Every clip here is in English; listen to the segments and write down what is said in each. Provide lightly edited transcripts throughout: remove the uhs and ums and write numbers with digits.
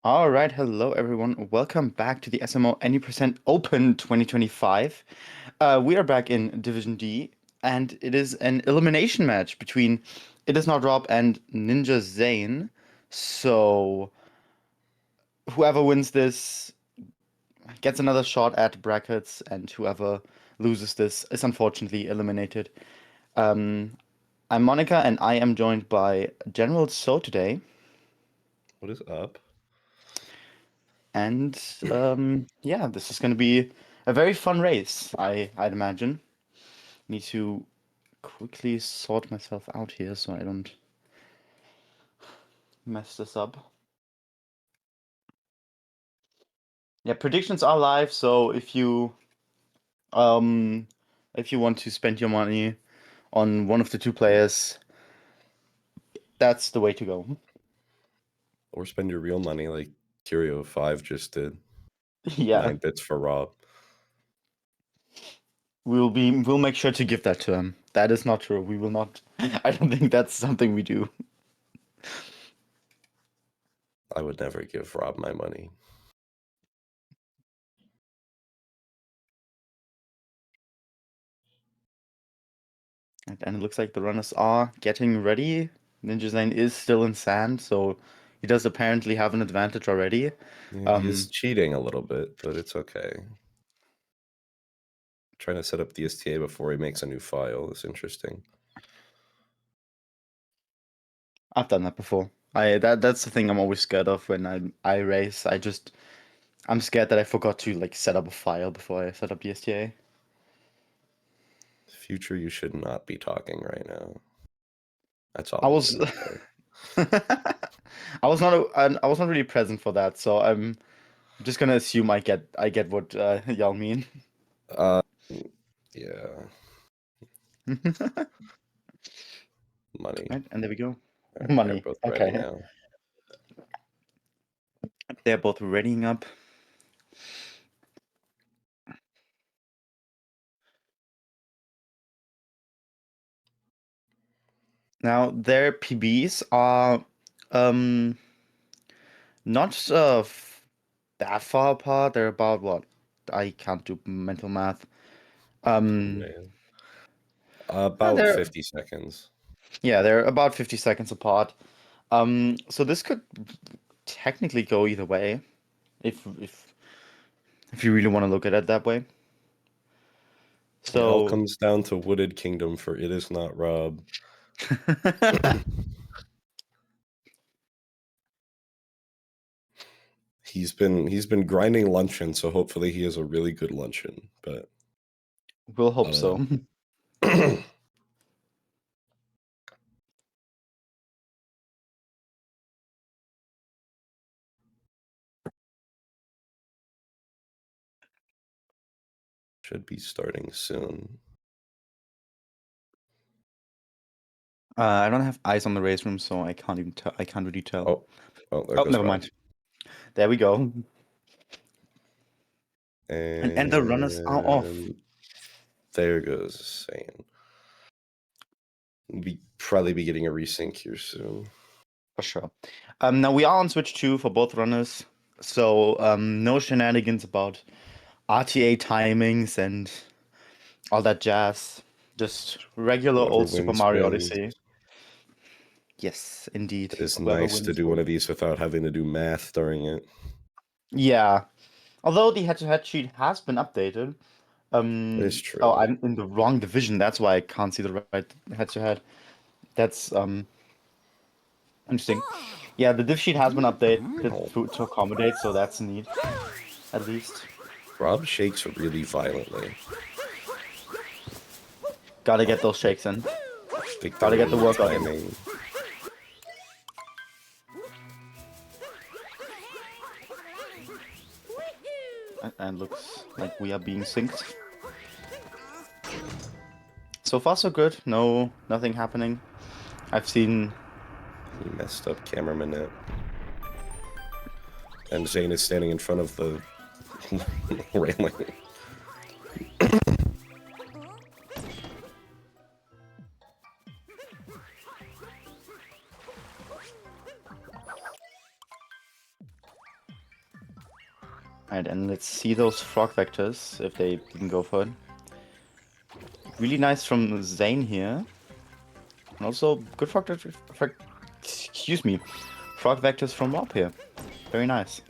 All right, hello everyone. Welcome back to the SMO Any Percent Open 2025. We are back in Division D, and it is an elimination match between ItIsNotRob and Ninjazane. So whoever wins this gets another shot at brackets, and whoever loses this is unfortunately eliminated. Um, I'm Monica, and I am joined by General So today. What is up? And yeah, this is going to be a very fun race, I'd imagine. Need to quickly sort myself out here so I don't mess this up. Yeah, predictions are live, so if you want to spend your money on one of the two players, that's the way to go. Or spend your real money like Curio5 just did. Yeah, 9 bits for Rob. we'll make sure to give that to him. That is not true. We will not. I don't think that's something we do. I would never give Rob my money. And it looks like the runners are getting ready. Ninjazane is still in sand, so he does apparently have an advantage already. Yeah, he is cheating a little bit, but it's okay. Trying to set up the STA before he makes a new file is interesting. I've done that before. That's the thing I'm always scared of when I race. I'm scared that I forgot to like set up a file before I set up the STA. Future, you should not be talking right now. That's all I I'm was gonna say. I was not really present for that, so I'm just gonna assume I get what y'all mean. Yeah. Money. Right, and there we go. Right, they're Money. both Okay. ready now. They're both readying up. Now their PBs are not that far apart. They're about what? I can't do mental math. Man. About They're 50 seconds. yeah, they're about 50 seconds apart. So this could technically go either way, if you really want to look at it that way. It all So comes down to Wooded Kingdom for ItIsNotRob. He's been grinding luncheon, so hopefully he has a really good luncheon. But we'll hope so. Should be starting soon. I don't have eyes on the race room, so I can't even tell. I can't really tell. Oh, there goes Never Rob. mind. There we go. And the runners are off. There goes Zane. We'll probably be getting a resync here soon. For sure. Now we are on Switch 2 for both runners, so no shenanigans about RTA timings and all that jazz. Just regular Whoever old Super wins, Mario wins. Odyssey. Yes, indeed. It is Whoever nice to wins do one will- of these without having to do math during it. Yeah. Although the head-to-head sheet has been updated. It's true. Oh, I'm in the wrong division. That's why I can't see the right head-to-head. That's interesting. Yeah, the div sheet has been updated to accommodate, so that's neat. At least. Rob shakes really violently. Gotta get those shakes in. Victory Gotta get the workout in. timing. And looks like we are being synced. So far so good. Nothing happening. I've seen... He messed up cameraman net. And Zane is standing in front of the railing. Alright, and let's see those frog vectors, if they didn't go for it. Really nice from Zane here. And also good frog excuse me. Frog vectors from Rob here. Very nice.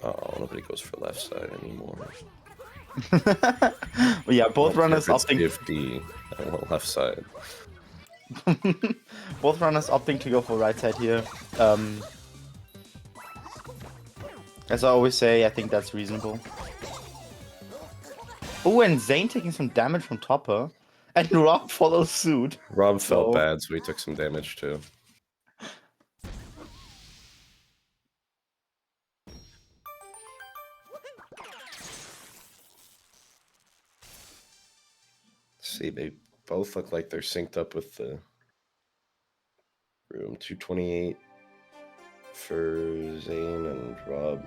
Oh, nobody goes for left side anymore. Well, yeah, both runners opting 50. I want left side. both runners opting to go for right side here. As I always say, I think that's reasonable. Oh, and Zane taking some damage from Topper. And Rob follows suit. Rob felt bad, so he took some damage too. See, they both look like they're synced up with the room. 228 for Zane, and Rob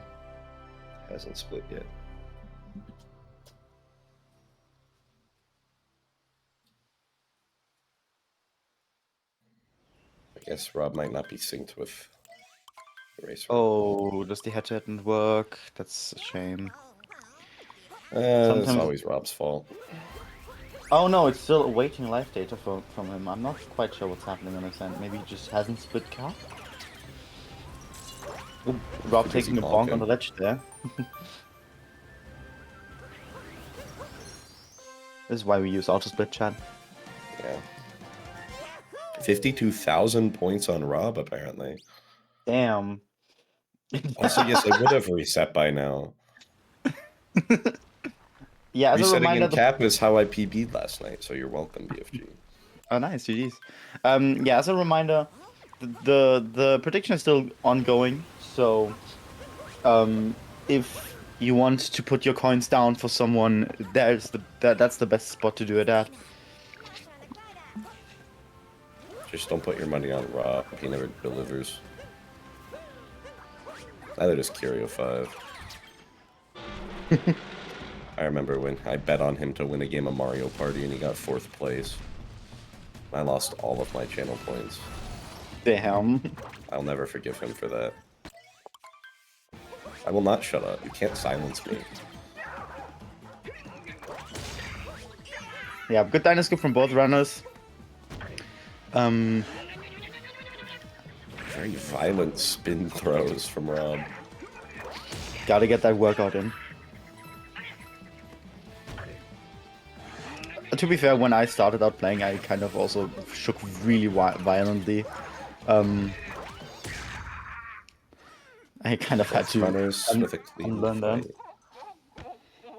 hasn't split yet. I guess Rob might not be synced with the racer. Oh, does the head-to-head not work? That's a shame. It's always Rob's fault. Oh no, it's still awaiting live data from him. I'm not quite sure what's happening on his end. Maybe he just hasn't split cap? Ooh, Rob taking the bonk on the ledge there. This is why we use auto-split chat. Yeah. 52,000 points on Rob, apparently. Damn. Also, yes, I would have reset by now. Yeah, as a Resetting reminder, in cap is how I PB'd last night, so you're welcome, BFG. Oh, nice, GG's. Yeah, as a reminder, the prediction is still ongoing, so if you want to put your coins down for someone, that's the best spot to do it at. Just don't put your money on Rob. He never delivers. Either does Curio 5. I remember when I bet on him to win a game of Mario Party and he got 4th place. I lost all of my channel points. Damn. I'll never forgive him for that. I will not shut up. You can't silence me. Yeah, good dynascope from both runners. Very violent spin throws from Rob. Gotta get that workout in. To be fair, when I started out playing, I kind of also shook really violently. I kind of had to runners with a clean unlearn that.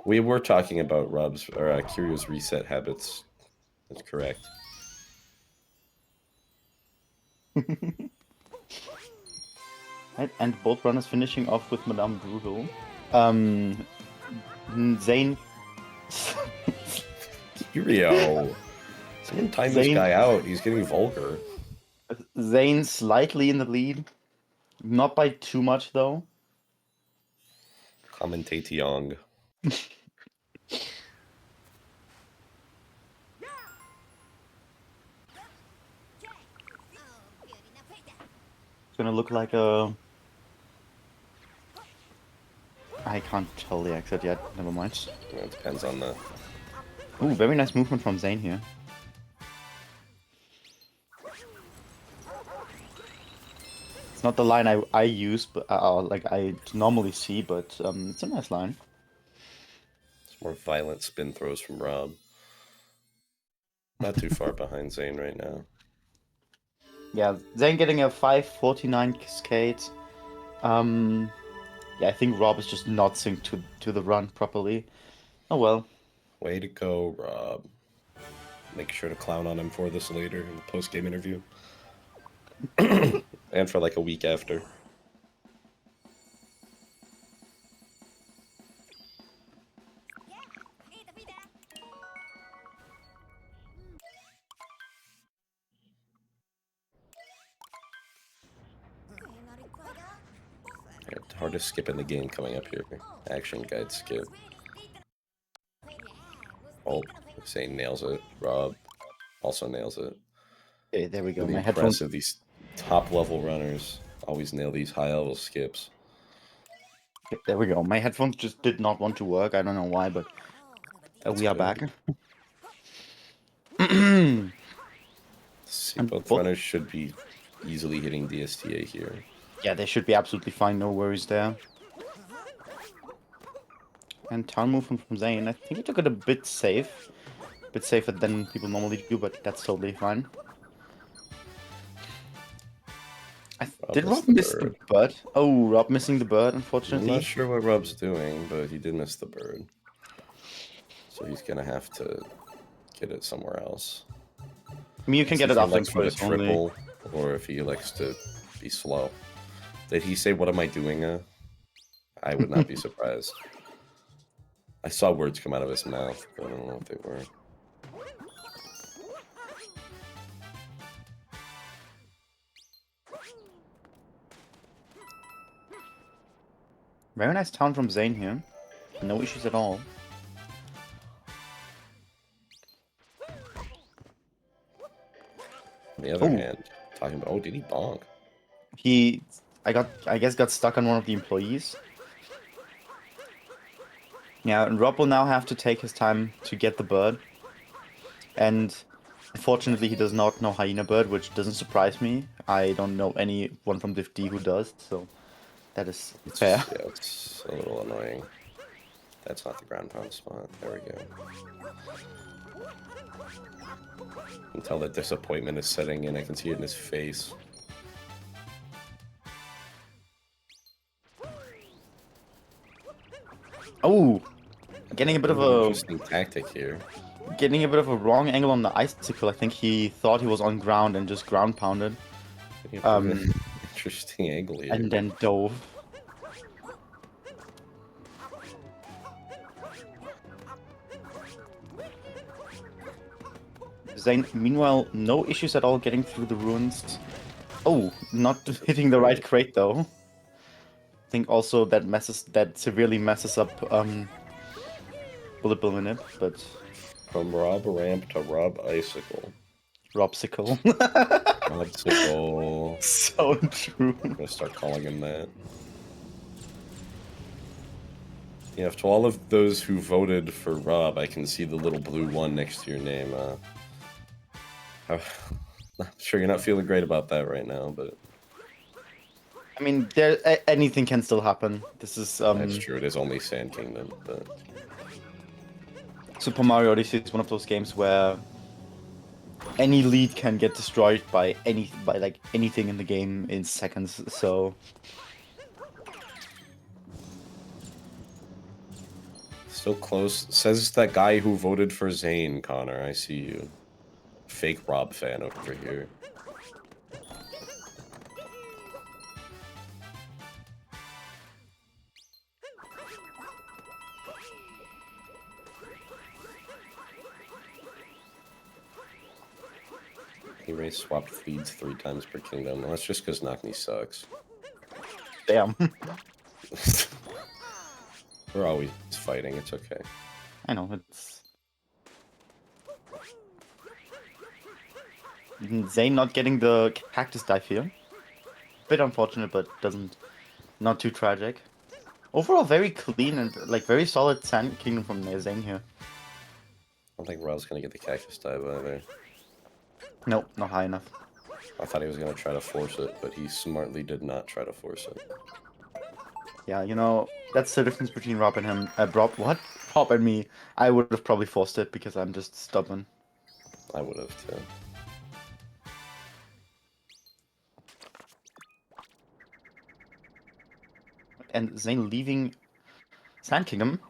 We were talking about Rob's or Curio's reset habits. That's correct. Right, and both runners finishing off with Madame Brutal. Zane. Curio. Someone time this guy out. He's getting vulgar. Zane slightly in the lead. Not by too much, though. Commentators. It's gonna look like a... I can't tell the exit yet. Never mind. Yeah, it depends on the... Ooh, very nice movement from Zane here. It's not the line I use, but like I normally see, but it's a nice line. It's more violent spin throws from Rob. Not too far behind Zane right now. Yeah, Zane getting a 549 cascade. Yeah, I think Rob is just not synced to the run properly. Oh well. Way to go, Rob. Make sure to clown on him for this later in the post-game interview. And for like a week after. Hardest skip in the game coming up here. Action guide skip. Oh, Zane nails it. Rob also nails it. Okay, there we go. Really My headphones. impressive, these top level runners. Always nail these high level skips. There we go. My headphones just did not want to work. I don't know why, but we are back. See, And both both- runners should be easily hitting DSTA here. Yeah, they should be absolutely fine. No worries there. And town movement from Zane. I think he took it a bit safe. A bit safer than people normally do, but that's totally fine. Did Rob miss the bird? Oh, Rob missing the bird, unfortunately. I'm not sure what Rob's doing, but he did miss the bird. So he's going to have to get it somewhere else. I mean, you can get it off him for his triple, or if he likes to be slow. Did he say, "What am I doing?" I would not be surprised. I saw words come out of his mouth, but I don't know what they were. Very nice town from Zane here. No issues at all. On the other hand, talking about, oh, did he bonk? I guess got stuck on one of the employees. Yeah, and Rob will now have to take his time to get the bird. And unfortunately, he does not know Hyena Bird, which doesn't surprise me. I don't know anyone from Div D who does, so that is fair. Yeah, it's a little annoying. That's not the ground pound spot. There we go. You can tell that disappointment is setting in. I can see it in his face. Oh, getting a bit of a interesting tactic here. Getting a bit of a wrong angle on the icicle. I think he thought he was on ground and just ground pounded. Interesting angle here. And then dove. Zane, meanwhile, no issues at all getting through the ruins. Oh, not hitting the right crate though. I think also that severely messes up bullet bill minute, but from Rob Ramp to Rob Icicle. Robsicle. Robsicle. So true. I'm gonna start calling him that. Yeah, to all of those who voted for Rob, I can see the little blue one next to your name. I'm sure you're not feeling great about that right now, but I mean, anything can still happen. This is that's true. It is only Sand Kingdom, but Super Mario Odyssey is one of those games where any lead can get destroyed by like anything in the game in seconds. So still close. Says that guy who voted for Zane, Connor. I see you. Fake Rob fan over here. He race swapped feeds 3 times per kingdom. Well, that's just because Knockney sucks. Damn. We're always fighting. It's okay. I know, it's... Zane not getting the cactus dive here. Bit unfortunate, but not too tragic. Overall, very clean and like very solid Sand Kingdom from Zane here. I don't think Rob's gonna get the cactus dive either. Nope, not high enough. I thought he was gonna try to force it, but he smartly did not try to force it. Yeah, you know, that's the difference between Rob and him. Rob and me. I would have probably forced it because I'm just stubborn. I would have too. And Zane leaving Sand Kingdom,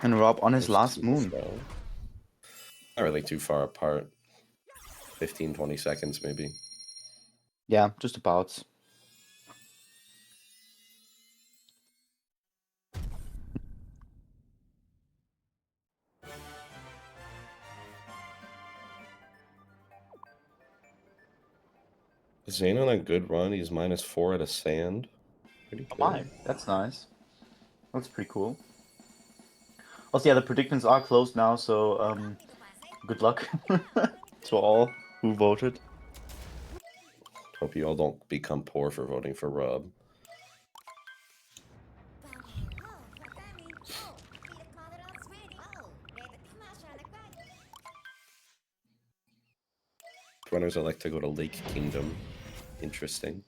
and Rob on his last moon. Not really too far apart. 15-20 seconds maybe. Yeah, just about. Zane on a good run. He's -4 at a sand. Pretty good. Oh my, that's nice. That's pretty cool. Also, yeah, the predictions are closed now, so good luck to all who voted. Hope you all don't become poor for voting for Rob. Runners that like to go to Lake Kingdom. Interesting.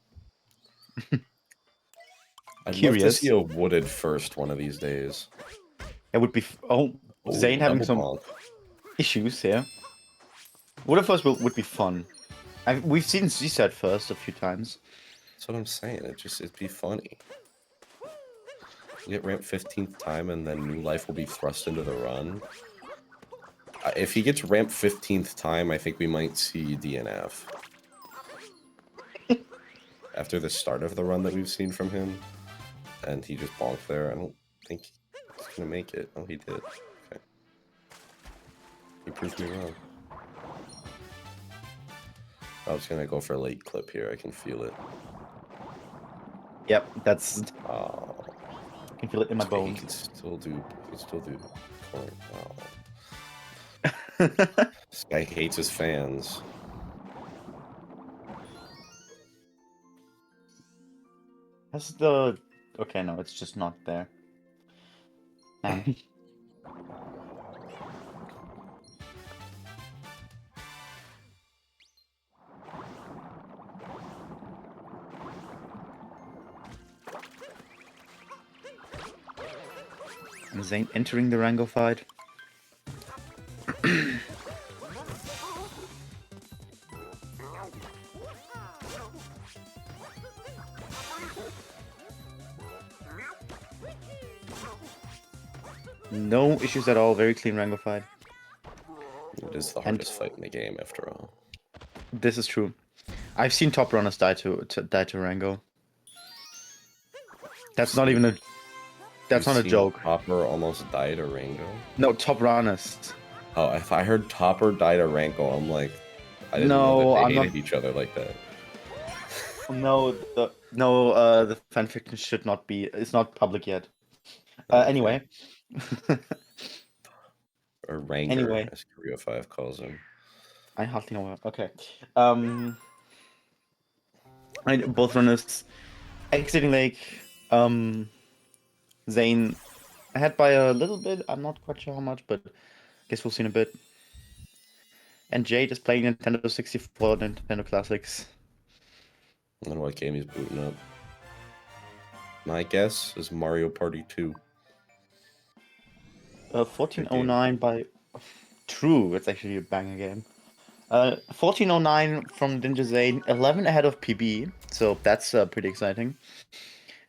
I'd love to see a wooded first one of these days. It would be... Zane having some issues here. Wooded first would be fun. We've seen Z-Set first a few times. That's what I'm saying. It'd be funny. Get ramped 15th time and then new life will be thrust into the run. If he gets ramped 15th time, I think we might see DNF. After the start of the run that we've seen from him, and he just bonked there, I don't think he's gonna make it. Oh, he did. Okay. He proved me wrong. I was gonna go for a late clip here. I can feel it. Yep, that's... Oh. I can feel it in my bones. He can still do corner. Oh. This guy hates his fans. That's the... Okay, no, it's just not there. Zane entering the Rango fight. No issues at all, very clean Rango fight. It is the hardest fight in the game, after all. This is true. I've seen top runners die to Rango. That's not even a... That's not a joke. Topper almost died to Rango? No, top runners. Oh, if I heard Topper died to Rango, I'm like... I didn't know that they hated each other like that. No, the fanfiction should not be... It's not public yet. Anyway. Or Ranger, anyway. as Korea 5 calls him. I hardly know. Okay. Both runners exiting Lake. Zane ahead by a little bit. I'm not quite sure how much, but guess we'll see in a bit. And Jade is playing Nintendo 64, Nintendo Classics. I don't know what game he's booting up. My guess is Mario Party 2. 1409 by... True, it's actually a banger game. 1409 from Ninjazane, 11 ahead of PB, so that's pretty exciting.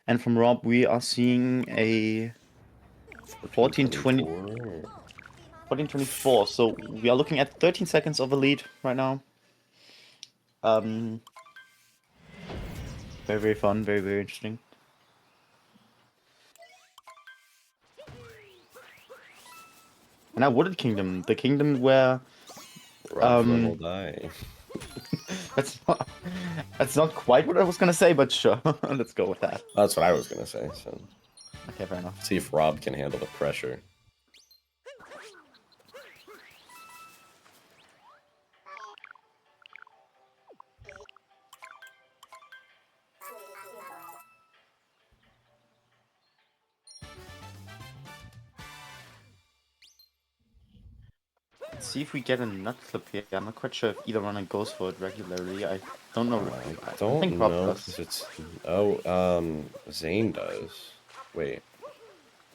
And from Rob, we are seeing a 1424, so we are looking at 13 seconds of a lead right now. Very, very fun, very, very interesting. And now Wooded Kingdom, the kingdom where... will die. That's not quite what I was gonna say, but sure. Let's go with that. That's what I was gonna say, so... Okay, fair enough. See if Rob can handle the pressure. Let's see if we get a nut clip here. I'm not quite sure if either runner goes for it regularly. I don't know. I don't think Rob does. It's... Oh, Zane does. Wait.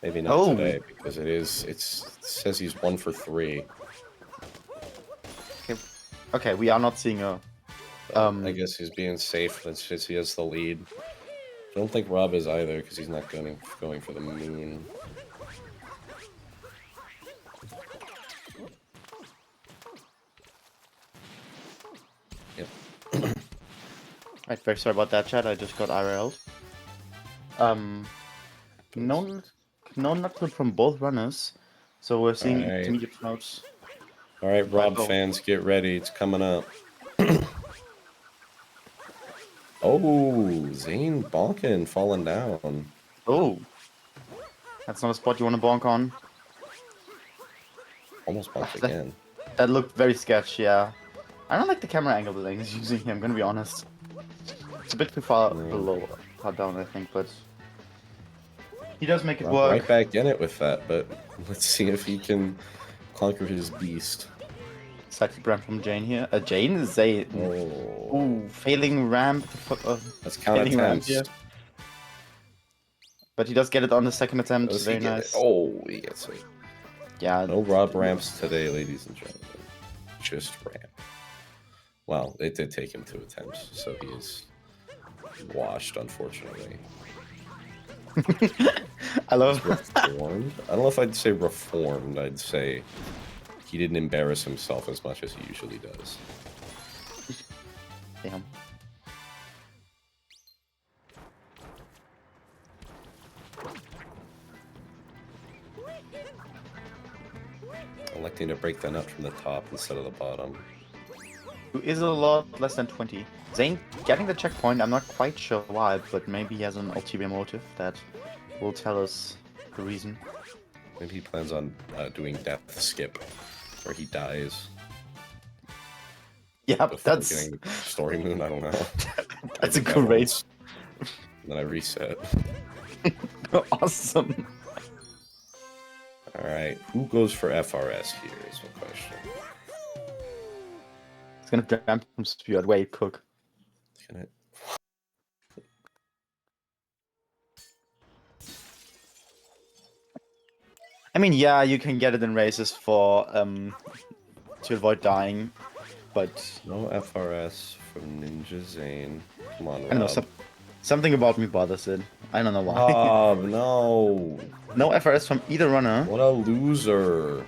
Maybe not today, because it says he's 1 for 3. Okay, we are not seeing a... I guess he's being safe since he has the lead. I don't think Rob is either, because he's not going for the moon. Right, very sorry about that, chat. I just got IRL. No nut clip from both runners, so we're seeing intermediate floats. All right, Rob fans, get ready. It's coming up. Oh, Zane bonking, falling down. Oh, that's not a spot you want to bonk on. Almost bonked again. That looked very sketchy, yeah. I don't like the camera angle that he's using here, I'm gonna be honest. It's a bit too far No. far down, I think, but he does make it Rob work. right back in it with that, but let's see if he can conquer his beast. Slightly brand from Jane here. Jane is a failing ramp. Let's count Failing ramp attempts. here. But he does get it on the second attempt. Does Very he get nice. it? Oh, he gets it. Yeah. No Rob ramps today, ladies and gentlemen. Just ramp. Well, it did take him 2 attempts, so he is washed, unfortunately. I love reformed. I don't know if I'd say reformed. I'd say he didn't embarrass himself as much as he usually does. Damn. Electing to break that nut from the top instead of the bottom. Who is a lot less than 20. Zane getting the checkpoint, I'm not quite sure why, but maybe he has an ulterior motive that will tell us the reason. Maybe he plans on doing death skip, where he dies. Yeah, Before that's getting the story moon. I don't know. that's a great. Then I reset. Awesome. All right, who goes for FRS here is the question. It's gonna jump from spew. Wait, cook. Can it? I mean, yeah, you can get it in races for to avoid dying, but No FRS from Ninjazane. Come on, Rob. I don't know. Something about me bothers it. I don't know why. Rob, no. No FRS from either runner. What a loser.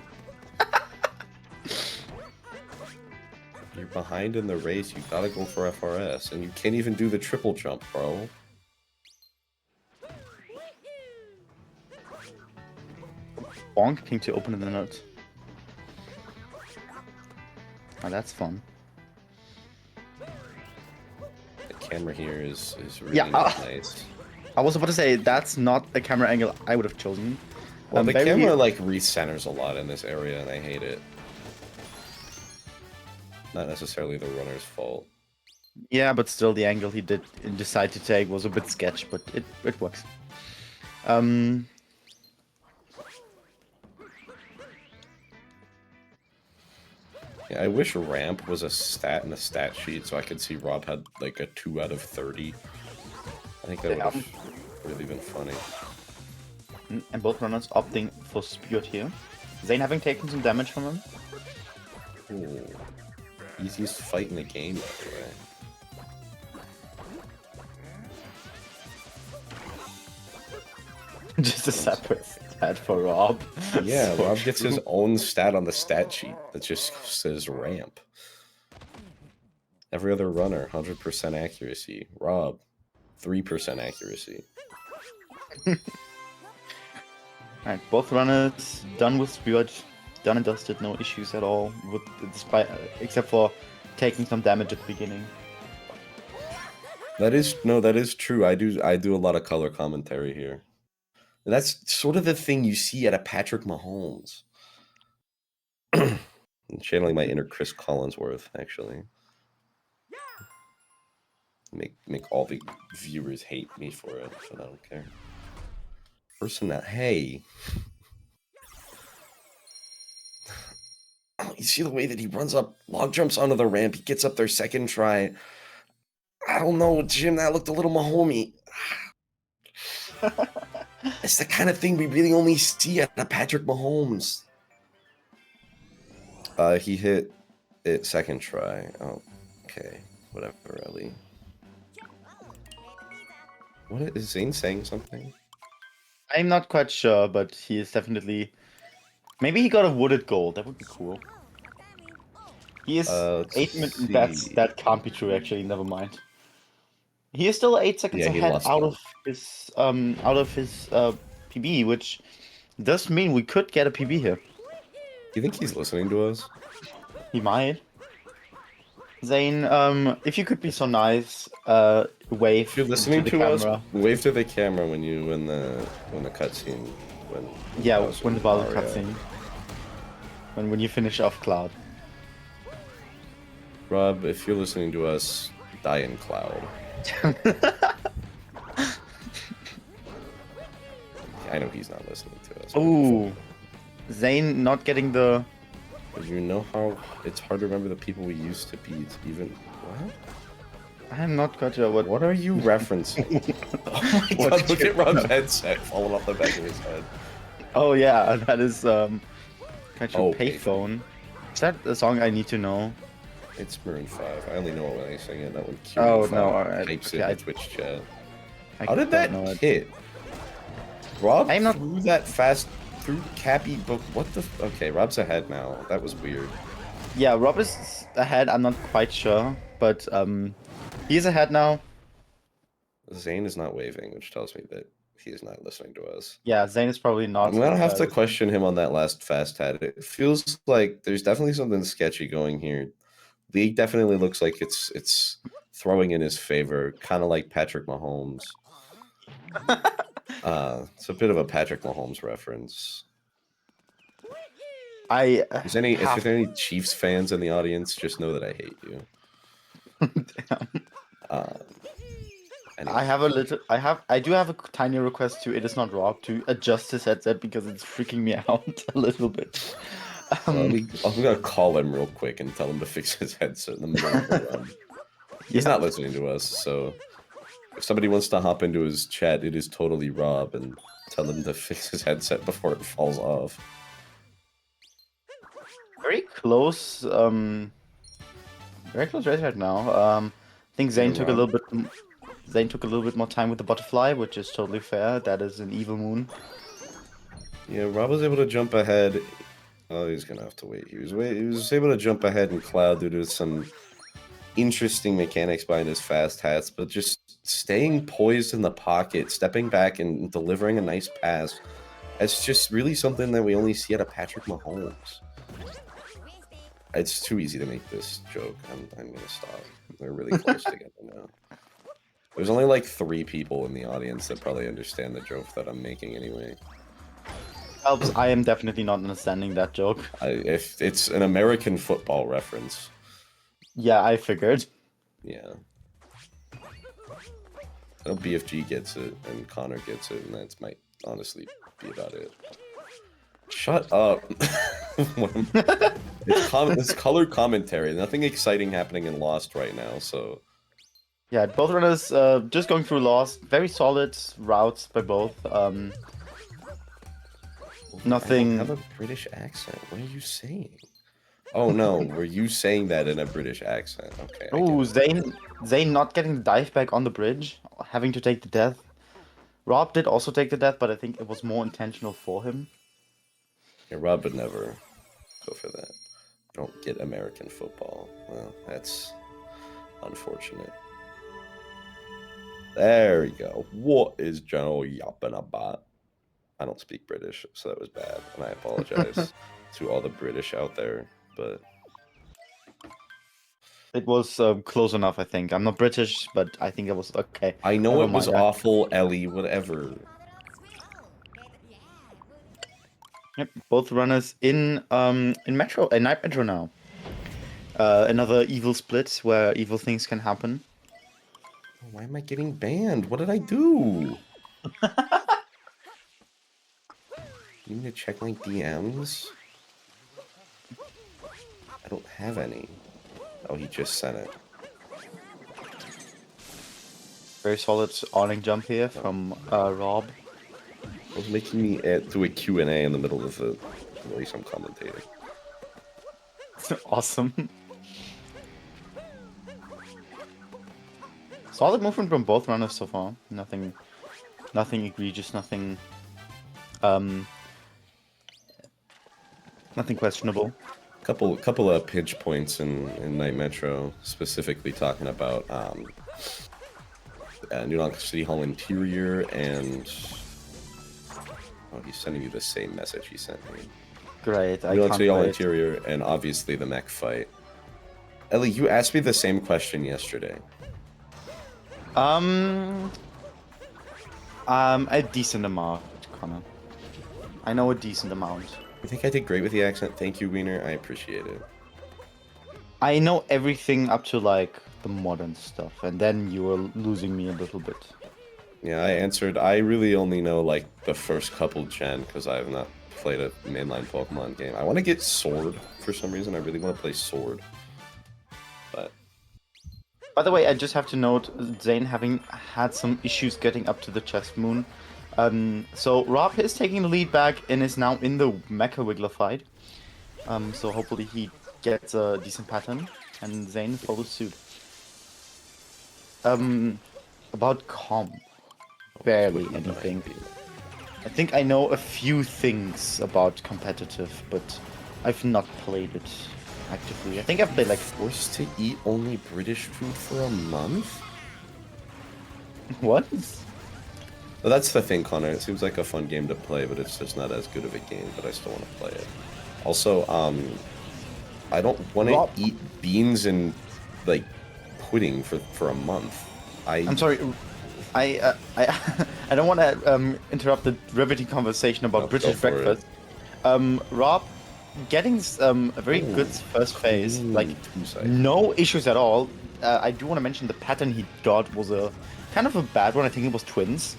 You're behind in the race. You gotta go for FRS, and you can't even do the triple jump, bro. Bonking to open the nut. Oh, that's fun. The camera here is really Yeah, nice. I was about to say that's not the camera angle I would have chosen. Well, the maybe camera like recenters a lot in this area, and I hate it. Not necessarily the runner's fault. Yeah, but still, the angle he did decide to take was a bit sketch, but it works. Yeah, I wish ramp was a stat in the stat sheet so I could see Rob had like a 2 out of 30. I think that would have really been funny. And both runners opting for Spirit here. Zane having taken some damage from him. Ooh. Easiest fight in the game, by the way. Just a separate stat for Rob. Yeah, So Rob gets true. his own stat on the stat sheet that just says ramp. Every other runner, 100% accuracy. Rob, 3% accuracy. Alright, both runners done with Spirit. Done and dusted, no issues at all, with despite except for taking some damage at the beginning. That is true. I do a lot of color commentary here. And that's sort of the thing you see at a Patrick Mahomes. I'm channeling my inner Chris Collinsworth, actually. Make all the viewers hate me for it, but I don't care. Hey. You see the way that he runs up, log jumps onto the ramp, he gets up there second try. I don't know, Jim, that looked a little Mahomey. It's the kind of thing we really only see at a Patrick Mahomes. He hit it second try. Oh, okay. Whatever, Ellie. What is Zane saying something? I'm not quite sure, but he is definitely... Maybe he got a wooded gold, that would be cool. He is 8 minutes... That can't be true, actually, never mind. He is still 8 seconds ahead out of his PB, which does mean we could get a PB here. Do you think he's listening to us? He might. Zane, if you could be so nice, wave if you're listening to the camera. Us, wave to the camera when the cutscene when the Bowser cutscene. When you finish off Cloud. Rob, if you're listening to us, Die in Cloud. I know he's not listening to us. Oh, Zane not getting the... But you know how it's hard to remember the people we used to beat, even... What? I'm not quite sure what... What are you referencing? Oh my god, look at Rob's headset falling off the back of his head. Oh yeah, that is kind of Oh, Payphone. Is that a song I need to know? It's Maroon 5. I only know it when I sing it, not when Q Oh no, alright. types Okay, it in Twitch chat. I How did don't that know it. hit? Rob I'm not... threw that fast through Cappy, but what the... Okay, Rob's ahead now. That was weird. Yeah, Rob is ahead, I'm not quite sure, but he's ahead now. Zane is not waving, which tells me that he is not listening to us. Yeah, Zane is probably not... I'm gonna have to question him on that last fast hat. It feels like there's definitely something sketchy going here. League definitely looks like it's throwing in his favor, kind of like Patrick Mahomes. It's a bit of a Patrick Mahomes reference. If there's any Chiefs fans in the audience, just know that I hate you. Anyway. I do have a tiny request to ItIsNotRob to adjust his headset because it's freaking me out a little bit. I'm gonna call him real quick and tell him to fix his headset in the middle of the run. He's not listening to us, so if somebody wants to hop into his chat, it is totally Rob, and tell him to fix his headset before it falls off. Very close race right now. I think Zane took a little bit more time with the butterfly, which is totally fair. That is an evil moon. Yeah, Rob was able to jump ahead. Oh, he's gonna have to wait. He was able to jump ahead in Cloud due to some interesting mechanics behind his fast hats, but just staying poised in the pocket, stepping back and delivering a nice pass. It's just really something that we only see out of Patrick Mahomes. It's too easy to make this joke. I'm gonna stop. They're really close together now. There's only like 3 people in the audience that probably understand the joke that I'm making anyway. Helps. I am definitely not understanding that joke. If it's an American football reference. Yeah, I figured. Yeah. I know BFG gets it, and Connor gets it, and that might honestly be about it. Shut up. It's color commentary. Nothing exciting happening in Lost right now, so... Yeah, both runners just going through Lost. Very solid routes by both. Nothing... I have a British accent. What are you saying? Oh no, were you saying that in a British accent? Okay. Oh, Zane not getting the dive back on the bridge, having to take the death. Rob did also take the death, but I think it was more intentional for him. Yeah, Rob would never go for that. Don't get American football. Well, that's unfortunate. There we go. What is Joe yapping about? I don't speak British, so that was bad, and I apologize to all the British out there, but... It was close enough, I think. I'm not British, but I think it was okay. I know it was awful, Ellie, whatever. Yep, both runners in Metro, Night Metro now. Another evil split where evil things can happen. Why am I getting banned? What did I do? You need to check my DMs? I don't have any. Oh, he just sent it. Very solid awning jump here from Rob. It was making me do a Q&A in the middle of the race I'm commentating. Awesome. Solid movement from both runners so far. Nothing egregious, nothing questionable. Couple of pinch points in Night Metro, specifically talking about New York City Hall interior and... Oh, he's sending you the same message he sent me. Great, New York City Hall interior and obviously the mech fight. Ellie, you asked me the same question yesterday. A decent amount, Connor. I know a decent amount. I think I did great with the accent. Thank you, Wiener. I appreciate it. I know everything up to like the modern stuff, and then you were losing me a little bit. Yeah, I answered. I really only know like the first couple gen because I have not played a mainline Pokemon game. I want to get Sword for some reason. I really want to play Sword. But By the way, I just have to note Zane having had some issues getting up to the chest moon. So Rob is taking the lead back and is now in the Mecha Wiggler fight. So hopefully he gets a decent pattern and Zane follows suit. About comp, barely anything. I think I know a few things about competitive, but I've not played it actively. I think I've played like forced to eat only British food for a month? what? Well, that's the thing, Connor. It seems like a fun game to play, but it's just not as good of a game, but I still want to play it. Also, I don't want to eat beans and, like, pudding for a month. I'm sorry, I don't want to interrupt the riveting conversation about British breakfast. Rob, getting a very good first phase, like no issues at all. I do want to mention the pattern he got was a kind of a bad one. I think it was Twins,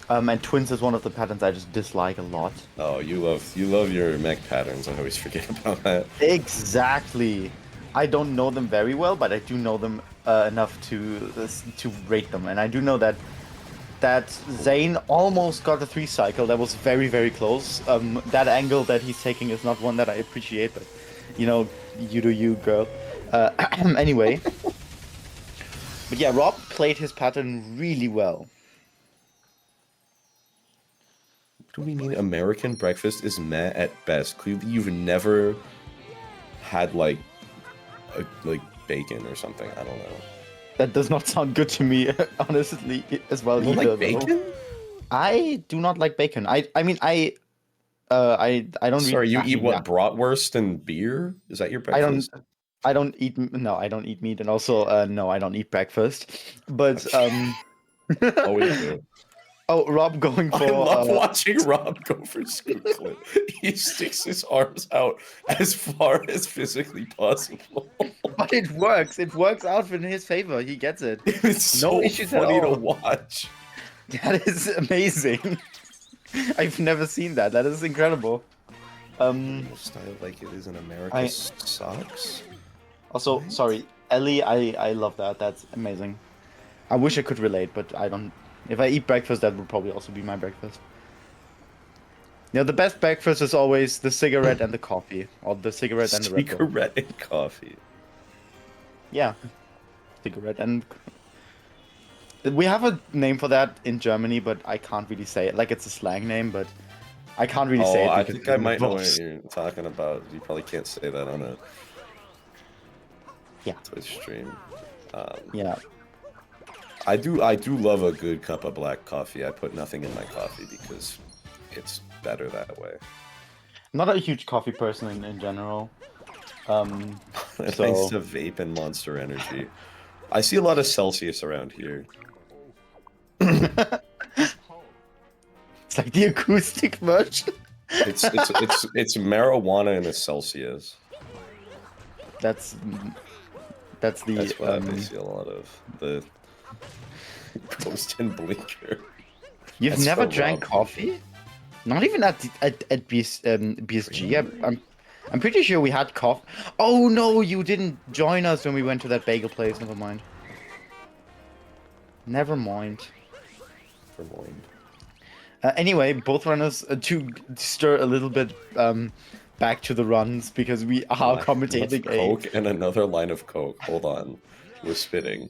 and Twins is one of the patterns I just dislike a lot. Oh, you love your mech patterns. I always forget about that. Exactly. I don't know them very well, but I do know them enough to rate them, and I do know that Zane almost got the 3 cycle. That was very, very close. That angle that he's taking is not one that I appreciate, but you know, you do you, girl. Anyway, but yeah, Rob played his pattern really well. What do we mean? American breakfast is meh at best. Clearly, you've never had like bacon or something. I don't know. That does not sound good to me, honestly, as well. You don't like bacon? I do not like bacon. I mean, I don't. Sorry, you eat what? Yeah. Bratwurst and beer? Is that your breakfast? I don't eat. No, I don't eat meat, and also no, I don't eat breakfast. But Oh, we do. Oh, Rob going for... I love watching Rob go for scoop clip. He sticks his arms out as far as physically possible. But it works. It works out in his favor. He gets it. It's no so issues funny to watch. That is amazing. I've never seen that. That is incredible. Style like it is in America sucks. Also, sorry, Ellie, I love that. That's amazing. I wish I could relate, but I don't... If I eat breakfast, that would probably also be my breakfast. You know, the best breakfast is always the cigarette and the coffee. Or the cigarette and the Red Bull. Cigarette and coffee. Yeah. Cigarette and... We have a name for that in Germany, but I can't really say it. Like, it's a slang name, but I can't really say it. I think I might know what you're talking about. You probably can't say that on a Twitch stream. Yeah. I do love a good cup of black coffee. I put nothing in my coffee because it's better that way. I'm not a huge coffee person in general. I used to vape and Monster Energy. I see a lot of Celsius around here. It's like the acoustic version. It's marijuana in a Celsius. That's what I see a lot of the Ghost and Blinker. You've never drank coffee? Not even at BSG. I'm pretty sure we had coffee. Oh no, you didn't join us when we went to that bagel place. Never mind. Never mind. Anyway, both runners to stir a little bit back to the runs because we are commentating Coke and another line of Coke. Hold on, we're spitting.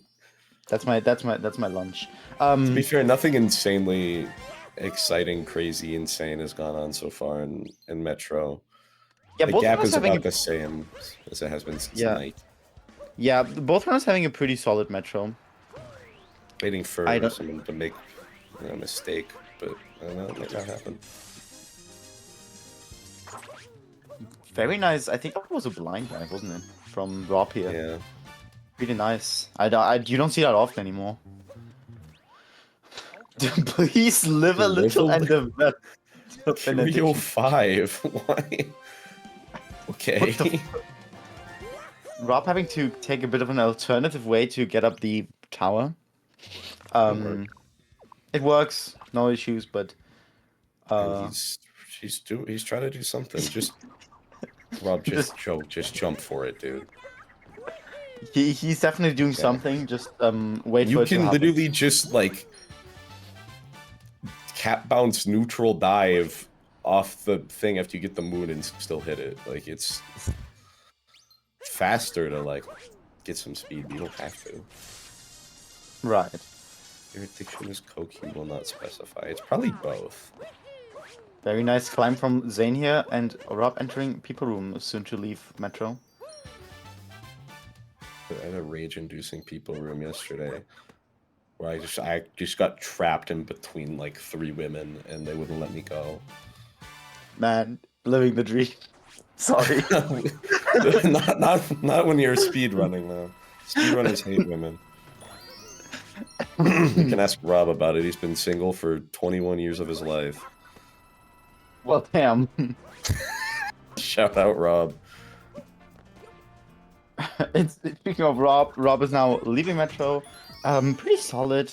That's my lunch. To be fair, nothing insanely exciting, crazy, insane has gone on so far in Metro. Yeah, the gap is about the same as it has been since night. Yeah, both runners having a pretty solid Metro. Waiting for someone to make a mistake, but I don't know, it might not happen. Very nice. I think that was a blind dive, wasn't it? From Rob here. Yeah. Really nice. You don't see that often anymore. Please live a little and develop. 305. Why? Okay. Rob having to take a bit of an alternative way to get up the tower. It'll work. It works, no issues, but And he's trying to do something. Just Rob, just jump for it, dude. he's definitely doing something. Just wait You for it to can happen. literally just like cap bounce neutral dive off the thing after you get the moon and still hit it. Like it's faster to like get some speed. You don't have to. Right. Your addiction is coke. You will not specify. It's probably both. Very nice climb from Zane here, and Rob entering people room, soon to leave Metro. I had a rage-inducing people room yesterday, where I just got trapped in between like 3 women, and they wouldn't let me go. Man, living the dream. Sorry. not when you're speed running though. Speedrunners hate women. You can ask Rob about it. He's been single for 21 years of his life. Well, damn. Shout out Rob. Speaking of Rob, Rob is now leaving Metro. Pretty solid.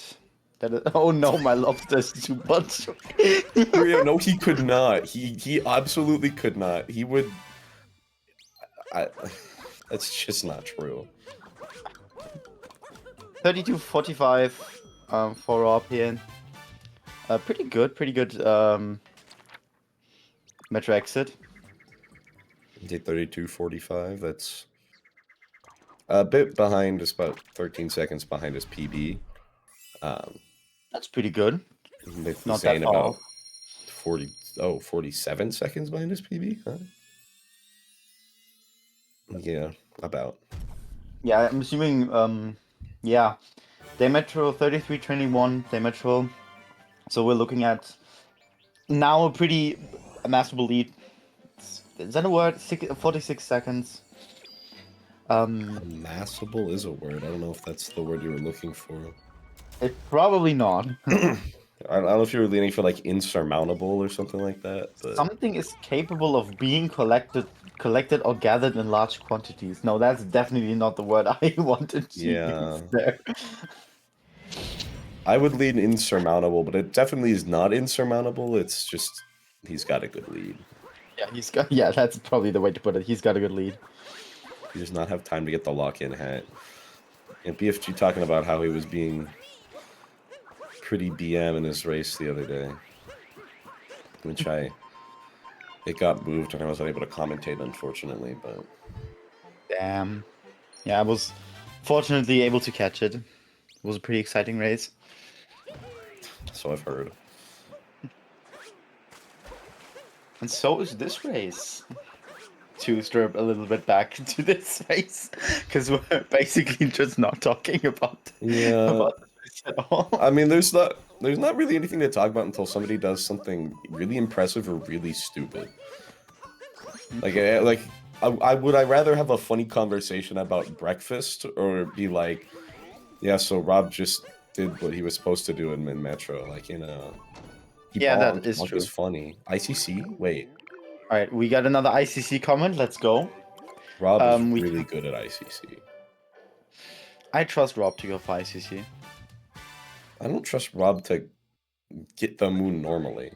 Oh no, my lobster is too much. No, he could not. He absolutely could not. He would. That's just not true. 32-45 for Rob here. Pretty good Metro exit. Did 32.45. That's a bit behind. It's about 13 seconds behind his PB. That's pretty good. With Not Zane that far. about 47 seconds behind his PB. Huh? Yeah, about. Yeah, I'm assuming. Yeah, they Metro 33-21. They Metro. So we're looking at now a pretty masterable lead. Is that a word? 46 seconds. Massable is a word. I don't know if that's the word you were looking for. It's probably not. I don't know if you were leaning for like insurmountable or something like that. But... Something is capable of being collected or gathered in large quantities. No, that's definitely not the word I wanted to use there. I would lean insurmountable, but it definitely is not insurmountable. It's just he's got a good lead. Yeah, that's probably the way to put it. He's got a good lead. He does not have time to get the lock-in hat. And BFG talking about how he was being pretty BM in his race the other day, which it got moved and I was unable to commentate, unfortunately. But damn, yeah, I was fortunately able to catch it. It was a pretty exciting race. So I've heard. And so is this race. To strip a little bit back to this race, because we're basically just not talking about this at all. I mean, there's not really anything to talk about until somebody does something really impressive or really stupid. Like would I rather have a funny conversation about breakfast or be like, yeah, so Rob just did what he was supposed to do in Metro, like, you know. That is true. It's funny. ICC? Wait. All right, we got another ICC comment. Let's go. Rob is really good at ICC. I trust Rob to go for ICC. I don't trust Rob to get the moon normally.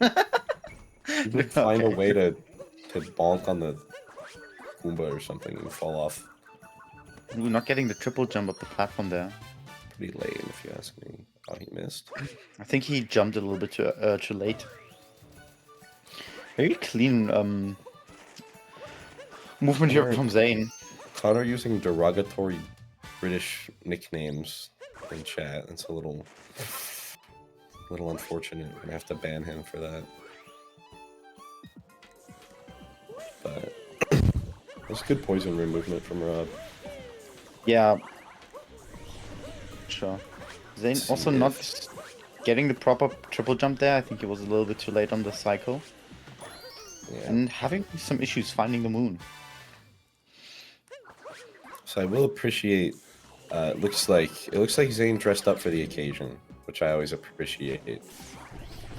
You would find a way to bonk on the Goomba or something and fall off. Ooh, not getting the triple jump up the platform there. Pretty lame, if you ask me. Oh, he missed. I think he jumped a little bit too late. Very clean movement here from Zane. Connor using derogatory British nicknames in chat. It's a little unfortunate. We're gonna have to ban him for that. But that's good poison room movement from Rob. Yeah. Sure. Zane also not getting the proper triple jump there. I think he was a little bit too late on the cycle. Yeah. And having some issues finding the moon. So I will appreciate. It looks like Zane dressed up for the occasion, which I always appreciate.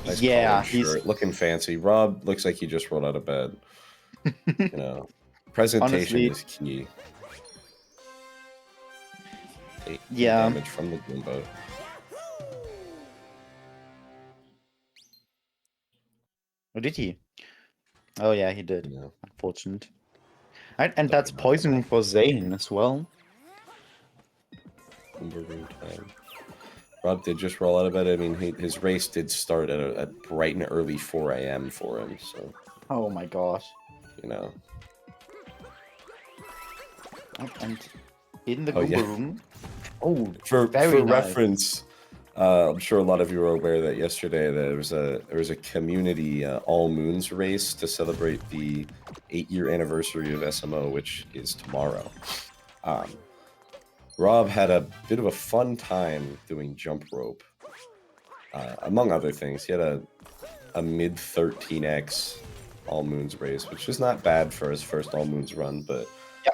Nice yeah, he's looking fancy. Rob looks like he just rolled out of bed. You know. Presentation Honestly, is key. Take yeah. damage from the Goomba. Or did he? Oh yeah, he did. Yeah. Unfortunate. Right, and Sorry, that's not the poison for Zane as well. Goomba room time. Rob did just roll out of bed. I mean, his race did start at bright and early 4 a.m. for him, so Oh my gosh. you know. And in the Oh Goomba yeah. room. Oh, For very nice. reference, I'm sure a lot of you are aware that yesterday there was a community all moons race to celebrate the 8-year anniversary of SMO, which is tomorrow. Rob had a bit of a fun time doing jump rope, among other things. He had a mid 13x all moons race, which is not bad for his first all moons run, but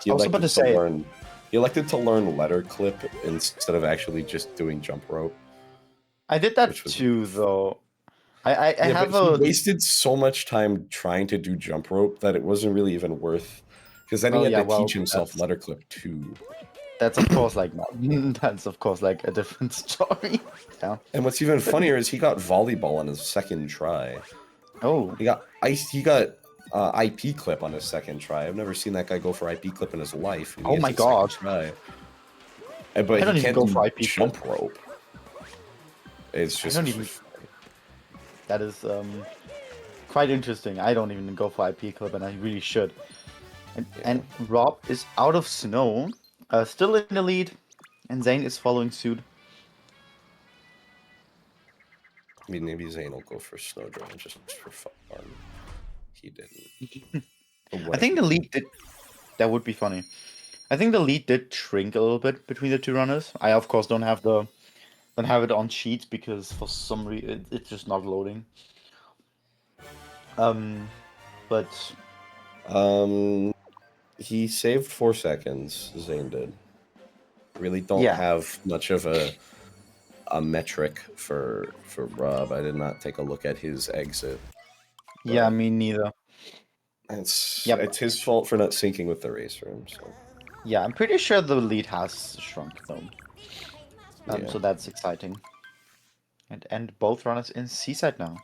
Yeah, I was about to say. he elected to learn letter clip instead of actually just doing jump rope. I did that which was too, though. I yeah, have but he a. wasted so much time trying to do jump rope that it wasn't really even worth. Because then he Well, had yeah, to well, teach himself letter clip too. that's of course like that's of course like a different story. Yeah. And what's even funnier is he got volleyball on his second try. Oh. He got ice. He got IP clip on his second try. I've never seen that guy go for IP clip in his life. And he Oh gets my his second god. try. I But he don't even can't go do for IP clip. jump rope. It's I just. don't even. That is quite interesting. I don't even go for IP clip, and I really should. And Rob is out of snow, still in the lead, and Zane is following suit. I mean, maybe Zane will go for Snowdrone just for fun. He didn't. I think the lead did. That would be funny. I think the lead did shrink a little bit between the two runners. I of course don't have it on sheet because for some reason it's just not loading. But He saved 4 seconds. Zane did. Really don't yeah, have much of a metric for Rob. I did not take a look at his exit. yeah, me neither. Yep. It's his fault for not syncing with the race room. So Yeah, I'm pretty sure the lead has shrunk though. yeah. So that's exciting. And both runners in Seaside now.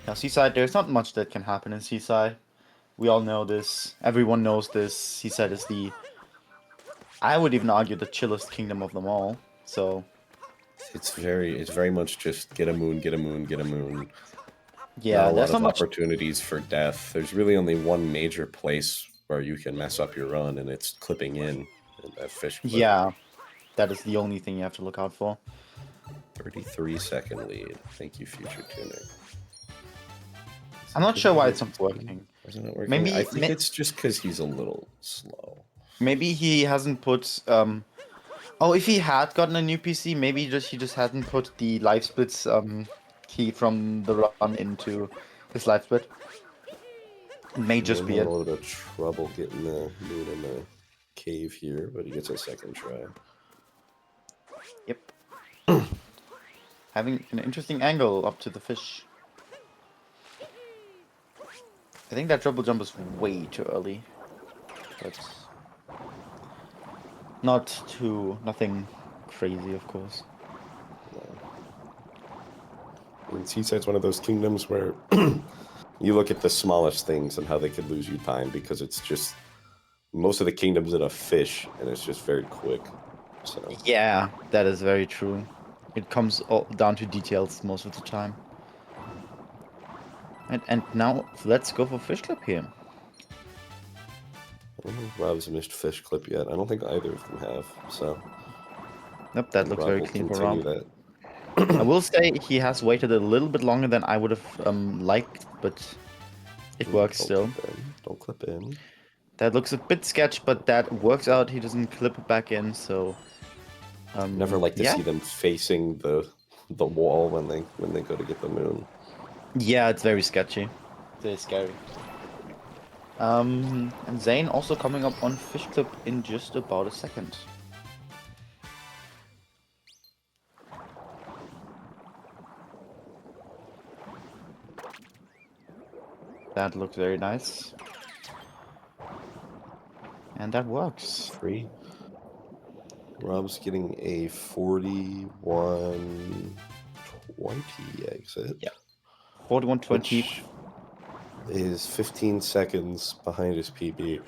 Now Seaside, there's not much that can happen in Seaside. We all know this. Everyone knows this. Seaside is the, I would even argue, the chillest kingdom of them all. So It's very much just get a moon, get a moon, get a moon. yeah, Not a lot there's of not much. opportunities for death. There's really only one major place where you can mess up your run, and it's clipping in that fish clip. Yeah, that is the only thing you have to look out for. 33-second lead. Thank you, Future Tuner. I'm not sure why it's not working. Isn't it working? Maybe I think it's just because he's a little slow. maybe he hasn't put. Oh, if he had gotten a new PC, maybe he just hadn't put the live splits key from the run into his live split. It may just be Having it. a little bit of trouble getting the moon in the cave here, but he gets a second try. Yep. Having an interesting angle up to the fish. I think that triple jump is way too early. But nothing crazy, of course. I mean, Seaside's one of those kingdoms where you look at the smallest things and how they could lose you time because it's just most of the kingdoms in a fish and it's just very quick. So Yeah, that is very true. It comes all down to details most of the time. And now let's go for fish clip here. I don't know if Rob's missed fish clip yet. I don't think either of them have. So Nope, that looks Rob very will clean for continue Rob. that. I will say he has waited a little bit longer than I would have liked, but it works still. Don't clip in. That looks a bit sketch, but that works out. He doesn't clip back in, so Never like to yeah. see them facing the wall when they go to get the moon. Yeah, it's very sketchy. Very scary. And Zane also coming up on fish clip in just about a second. That looks very nice. And that works. 3. Rob's getting a 41-20 exit. Yeah. 41-20. Which is 15 seconds behind his PB.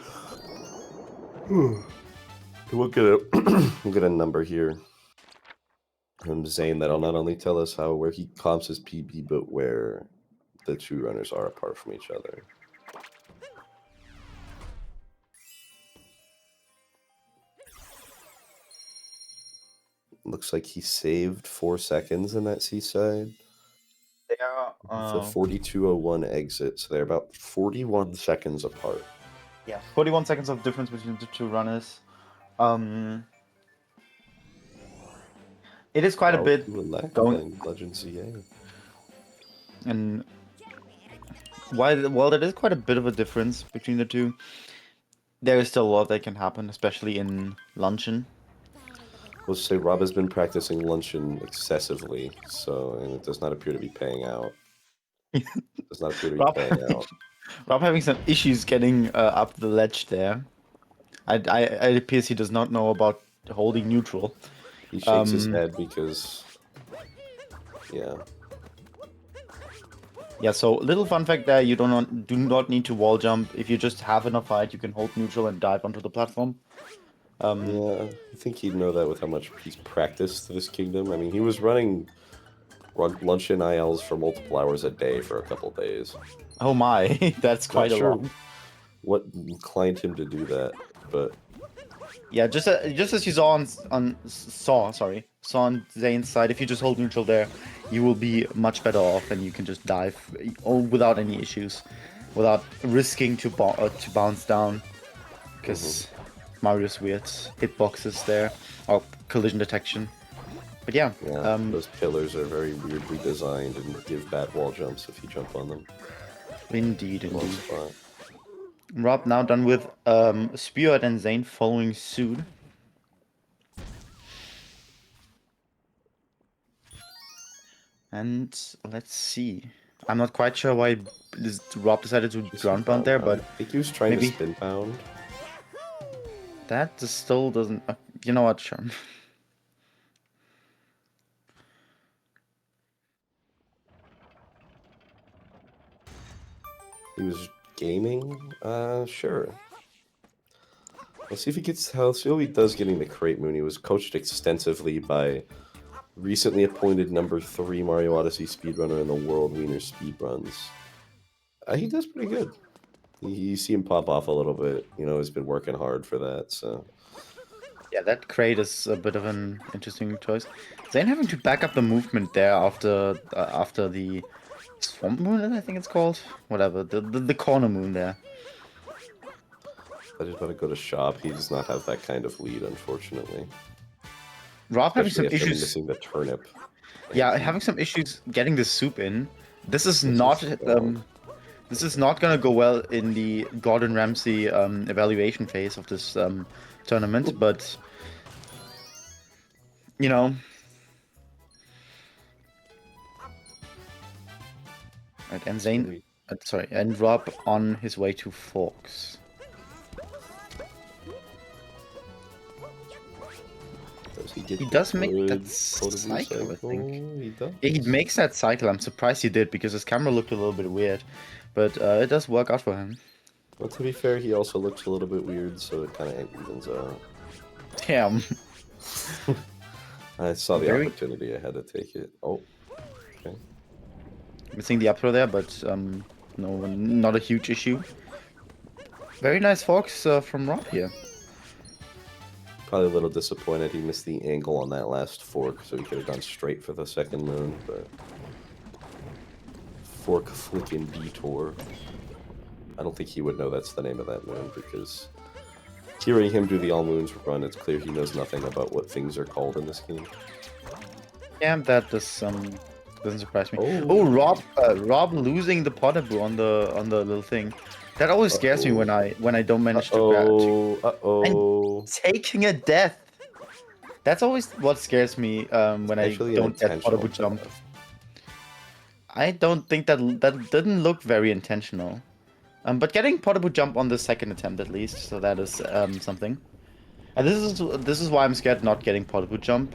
We'll get a number here from Zane that'll not only tell us where he comps his PB, but where the two runners are apart from each other. Looks like he saved 4 seconds in that seaside. They are The 42:01 exit, so they're about 41 seconds apart. Yeah, 41 seconds of difference between the two runners. It is quite a bit going Legend CA. And while there is quite a bit of a difference between the two, there is still a lot that can happen, especially in luncheon. We'll say Rob has been practicing luncheon excessively, and it does not appear to be paying out. Does not appear to be paying out. Rob having some issues getting up the ledge there. It appears he does not know about holding neutral. He shakes his head because, yeah. Yeah, so little fun fact there, you do not need to wall jump. If you just have enough height, you can hold neutral and dive onto the platform. Yeah, I think he'd know that with how much he's practiced this kingdom. I mean, he was running luncheon ILs for multiple hours a day for a couple days. Oh my, that's quite a lot. What inclined him to do that, but yeah, just as you saw on Zane's side, if you just hold neutral there, you will be much better off, and you can just dive without any issues, without risking to bounce down, because Mario's weird hitboxes there, or collision detection. But yeah, those pillars are very weirdly designed and give bad wall jumps if you jump on them. Indeed. Rob now done with Spearhead and Zane following suit. And let's see. I'm not quite sure why Rob decided to ground pound there, but I think he was trying to spin pound. That still doesn't. You know what, Charm? He was gaming? Sure. Let's see if he gets how. See what he does getting the crate moon. He was coached extensively by recently appointed number 3 Mario Odyssey speedrunner in the world, Wiener Speedruns. He does pretty good. You see him pop off a little bit. You know, he's been working hard for that. So. Yeah, that crate is a bit of an interesting choice. Zane having to back up the movement there after the swamp moon, I think it's called. Whatever, the corner moon there. I just want to go to shop. He does not have that kind of lead, unfortunately. Rob having some issues missing the turnip. Yeah, having some issues getting the soup in. This is not gonna go well in the Gordon Ramsay evaluation phase of this tournament, but you know. Right, and Zane, and Rob on his way to Forks. He does make that cycle, I think. Yeah, he makes that cycle. I'm surprised he did, because his camera looked a little bit weird. But it does work out for him. Well, to be fair, he also looks a little bit weird, so it kind of evens out. Damn. I saw the opportunity. I had to take it. Oh, okay. Missing the up throw there, but no, not a huge issue. Very nice Fox from Rob here. Probably a little disappointed he missed the angle on that last fork, so he could have gone straight for the second moon, but... Fork flicking detour. I don't think he would know that's the name of that moon, because... Hearing him do the all moons run, it's clear he knows nothing about what things are called in this game. Yeah, that doesn't surprise me. Oh, Rob losing the Potterboo on the little thing. That always scares me when I don't manage to grab. And taking a death. That's always what scares me when I don't get Potterboo jump. I don't think that didn't look very intentional. But getting portable jump on the second attempt at least, so that is something. And this is why I'm scared not getting portable jump,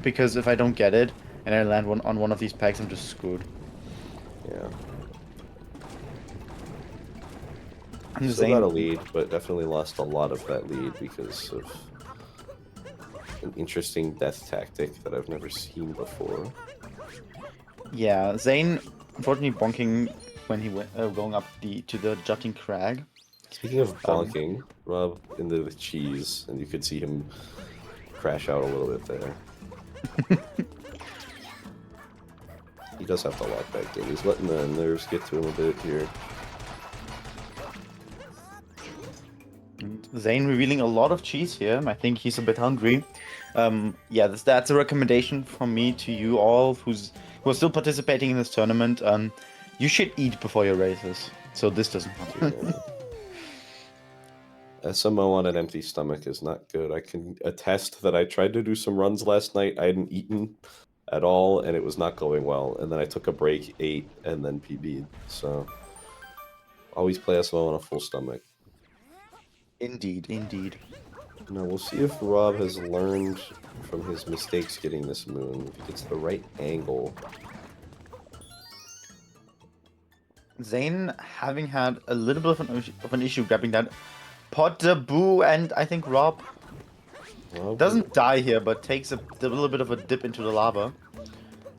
because if I don't get it and I land on one of these pegs, I'm just screwed. Yeah. And Still Zane, got a lead, but definitely lost a lot of that lead because of an interesting death tactic that I've never seen before. yeah, Zane unfortunately bonking when he went going up to the jutting crag. Speaking of bonking, Rob into the cheese, and you could see him crash out a little bit there. He does have to lock back in. He's letting the nerves get to him a bit here. And Zane revealing a lot of cheese here. I think he's a bit hungry. Yeah, that's a recommendation from me to you all who are still participating in this tournament. You should eat before your races, so this doesn't happen. SMO on an empty stomach is not good. I can attest that I tried to do some runs last night. I hadn't eaten at all, and it was not going well. And then I took a break, ate, and then PB'd. So always play SMO on a full stomach. Indeed, indeed. Now we'll see if Rob has learned from his mistakes getting this moon. If he gets the right angle. Zane having had a little bit of an issue grabbing that pot debut, and I think Rob doesn't die here, but takes a little bit of a dip into the lava,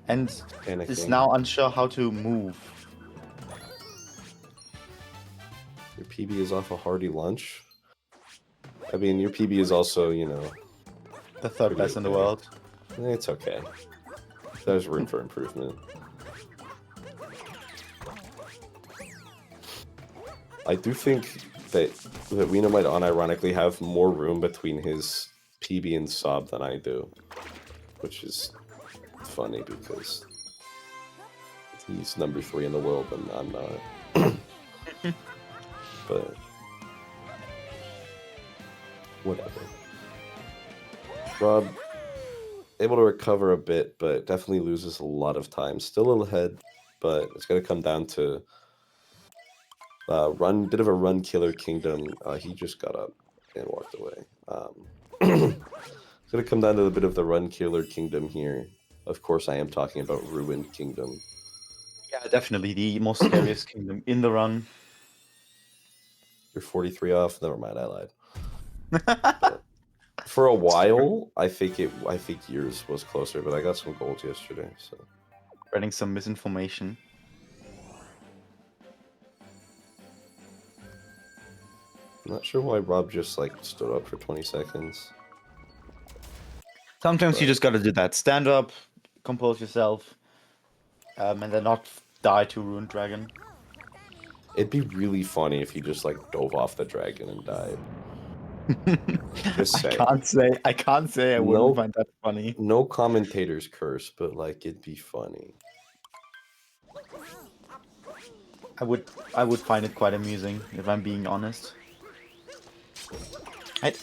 and is now unsure how to move. Your PB is off a hearty lunch. I mean, your PB is also, you know, the third best in the world. It's okay. There's room for improvement. I do think that Wiener might unironically have more room between his PB and Sob than I do, which is funny because he's number 3 in the world and I'm not. But whatever. Rob able to recover a bit, but definitely loses a lot of time. Still ahead, but it's going to come down to bit of a run killer kingdom. He just got up and walked away. It's going to come down to a bit of the run killer kingdom here. Of course, I am talking about Ruined Kingdom. Yeah, definitely the most scariest kingdom in the run. You're 43 off. Never mind, I lied. For a while, I think yours was closer, but I got some gold yesterday. So spreading some misinformation. I'm not sure why Rob just like stood up for 20 seconds. Sometimes you just gotta do that. Stand up, compose yourself, and then not die to Ruined Dragon. It'd be really funny if he just like dove off the dragon and died. Just say. I can't say I wouldn't find that funny. No commentators curse, but like it'd be funny. I would find it quite amusing if I'm being honest.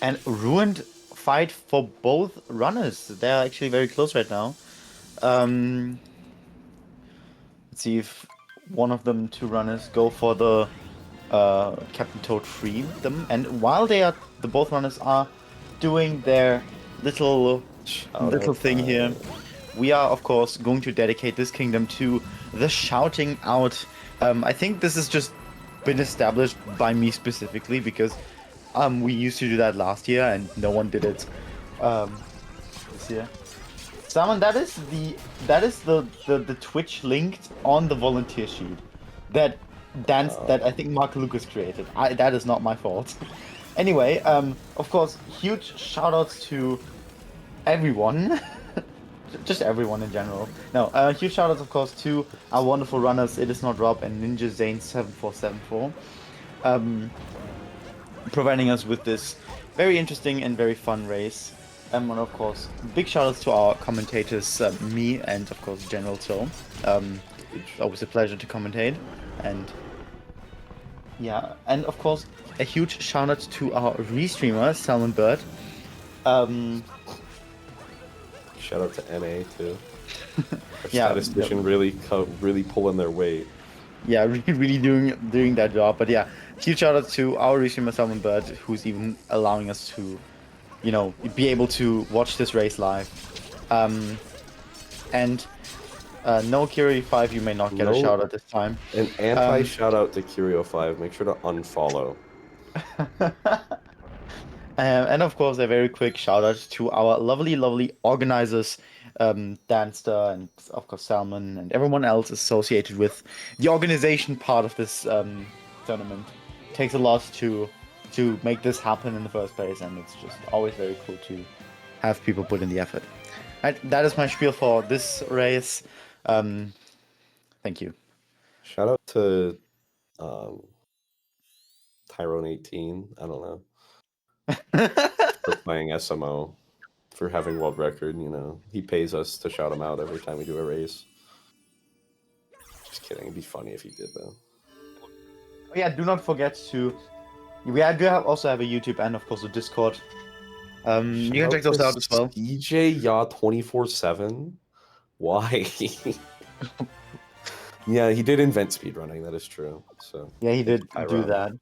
And Ruined fight for both runners. They're actually very close right now. Let's see if one of them two runners go for the Captain Toad free them, and while the both runners are doing their little thing here, we are of course going to dedicate this kingdom to the shouting out. I think this has just been established by me specifically because we used to do that last year and no one did it this year. Someone that is the Twitch linked on the volunteer sheet that I think Mark Lucas created. That is not my fault. Anyway, of course, huge shoutouts to everyone, just everyone in general. No, huge shoutouts of course to our wonderful runners ItIsNotRob and Ninjazane 7474, providing us with this very interesting and very fun race. And of course, big shoutouts to our commentators, me and of course General So. It's always a pleasure to commentate, and yeah, and of course a huge shout out to our Restreamer Salmon Bird. Shout out to NA too. Our Yeah, statistician really pulling their weight. Yeah, really doing that job. But yeah, huge shout out to our Restreamer Salmon Bird, who's even allowing us to, you know, be able to watch this race live. And no Curio5, you may not get a shout out this time. An anti-shout out to Curio5. Make sure to unfollow. And of course, a very quick shout out to our lovely, lovely organizers, Danster and of course Salmon and everyone else associated with the organization part of this tournament. It takes a lot to make this happen in the first place, and it's just always very cool to have people put in the effort. Right, that is my spiel for this race. Thank you. Shout out to Tyrone18. I don't know. For playing SMO, for having world record, you know. He pays us to shout him out every time we do a race. Just kidding. It'd be funny if he did, though. Oh, yeah, do not forget to... We do also have a YouTube and, of course, a Discord. You can check those out as well. DJ Yaw 24/7? Why? Yeah, he did invent speedrunning, that is true. So yeah, he did do that.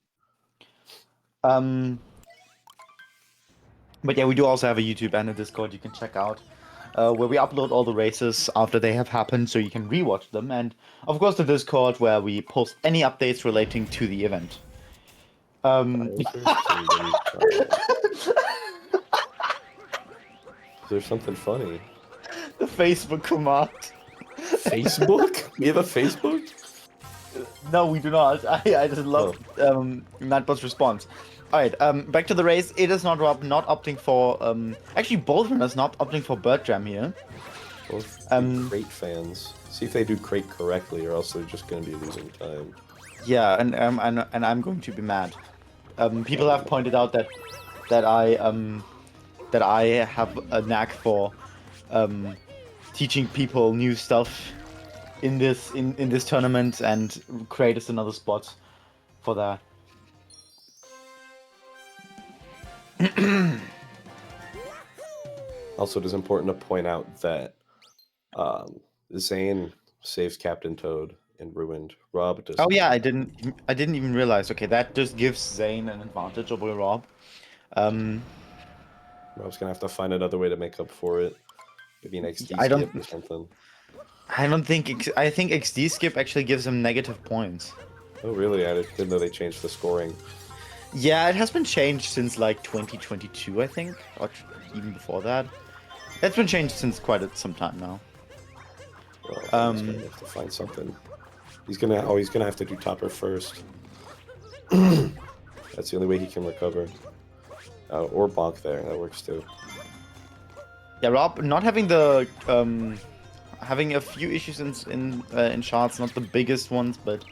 But yeah, we do also have a YouTube and a Discord you can check out, where we upload all the races after they have happened, so you can rewatch them. And of course, the Discord where we post any updates relating to the event. Is there something funny? The Facebook command. Facebook? We have a Facebook? No, we do not. I just love Nightbot's response. Alright, back to the race. ItIsNotRob not opting for... actually, both runners not opting for Bird Jam here. Both crate fans. See if they do crate correctly, or else they're just going to be losing time. Yeah, and I'm going to be mad. People have pointed out that I have a knack for teaching people new stuff in this tournament, and crate is another spot for that. Also, it is important to point out that Zane saves Captain Toad and ruined. Rob does. Oh yeah, I didn't even realize. Okay, that just gives Zane an advantage over Rob. Rob's gonna have to find another way to make up for it. Maybe an XD skip or something. I think XD skip actually gives him negative points. Oh really? I didn't know they changed the scoring. Yeah, it has been changed since like 2022, I think, or even before that. It's been changed since quite some time now. Well, he's gonna have to find something. He's gonna have to do topper first. That's the only way he can recover. Or bonk there, that works too. Yeah, Rob not having the having a few issues in shots, not the biggest ones, but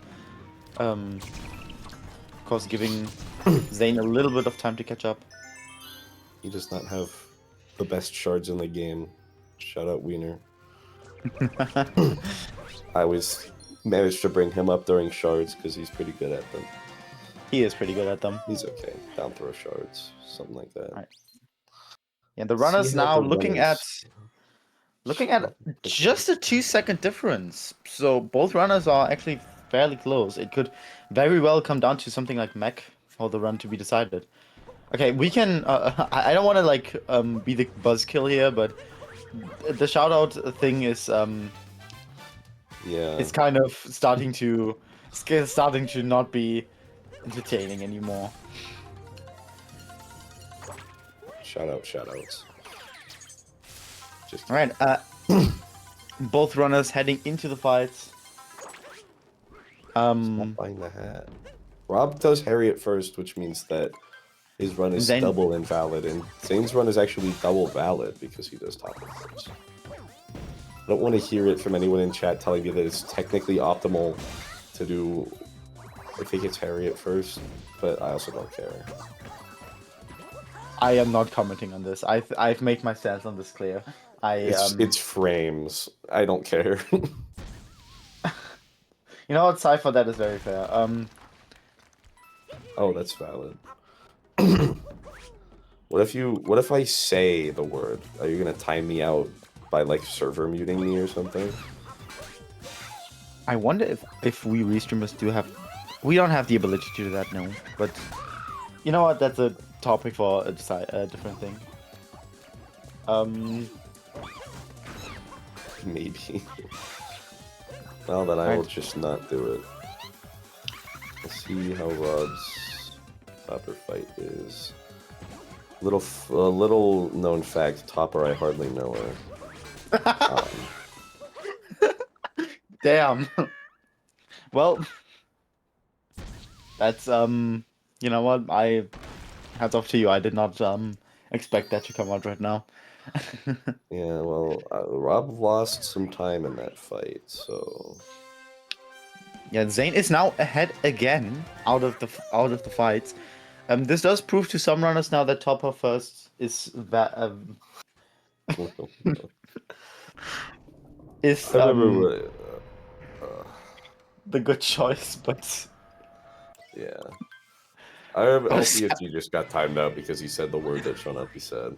of course giving Zane a little bit of time to catch up. He does not have the best shards in the game. Shout out Wiener. I always managed to bring him up during shards because he's pretty good at them. He is pretty good at them. He's okay. Down throw shards, something like that. Right. Yeah, the runners now looking at just a 2-second difference. So both runners are actually fairly close. It could very well come down to something like mech for the run to be decided. Okay, we can. I don't want to like be the buzzkill here, but the shout out thing is it's kind of starting to not be entertaining anymore. Shoutouts. All right, both runners heading into the fights. Stop buying the hat. Rob does Harriet first, which means that his run is double invalid, and Zane's run is actually double valid because he does topper first. I don't want to hear it from anyone in chat telling me that it's technically optimal to do if he gets Harriet first, but I also don't care. I am not commenting on this. I've made my stance on this clear. It's frames. I don't care. You know what, Cypher? That is very fair. Oh, that's valid. What if I say the word? Are you gonna time me out by like server muting me or something? I wonder if we restreamers do have We don't have the ability to do that, no. But you know what? That's a topic for a different thing. Maybe. Well, then I will Right. just not do it. Let's see how Rob's topper fight is. Little known fact: Topper, I hardly know her. Damn. Well, that's you know what? Hats off to you. I did not expect that to come out right now. Yeah, well, Rob lost some time in that fight, so Yeah, Zane is now ahead again out of the fights. This does prove to some runners now that Topper first is is I remember. the good choice, but Yeah, I remember. but LCFG just got timed out because he said the word that shall not be said.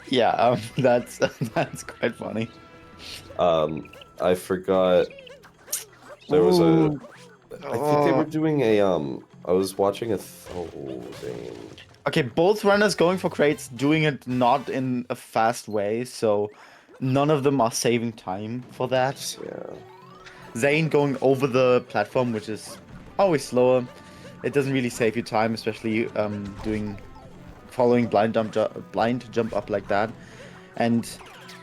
yeah, that's that's quite funny. I forgot. There was a. I think they were doing a. I was watching a. Zane. Okay, both runners going for crates, doing it not in a fast way, so none of them are saving time for that. Yeah. Zane going over the platform, which is always slower. It doesn't really save you time, especially following blind jump up like that. And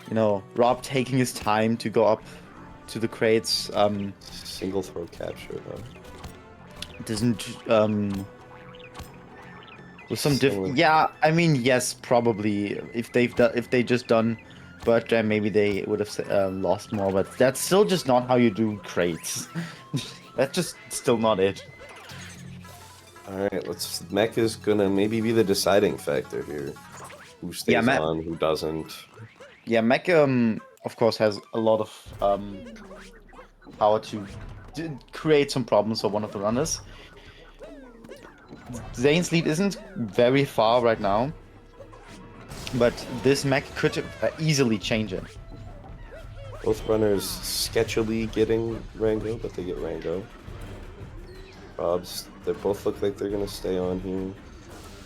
you know, Rob taking his time to go up to the crates Single throw capture though. doesn't with some Similar. yeah, I mean yes, probably if they just done bird jam, maybe they would have lost more, but that's still just not how you do crates. That's just still not it. Alright, Mech is gonna maybe be the deciding factor here. Who Yeah, stays on, who doesn't. Yeah, Mech of course has a lot of power to create some problems for one of the runners. Zane's lead isn't very far right now, but this Mech could easily change it. Both runners sketchily getting Rango, but they get Rango. They both look like they're gonna stay on here.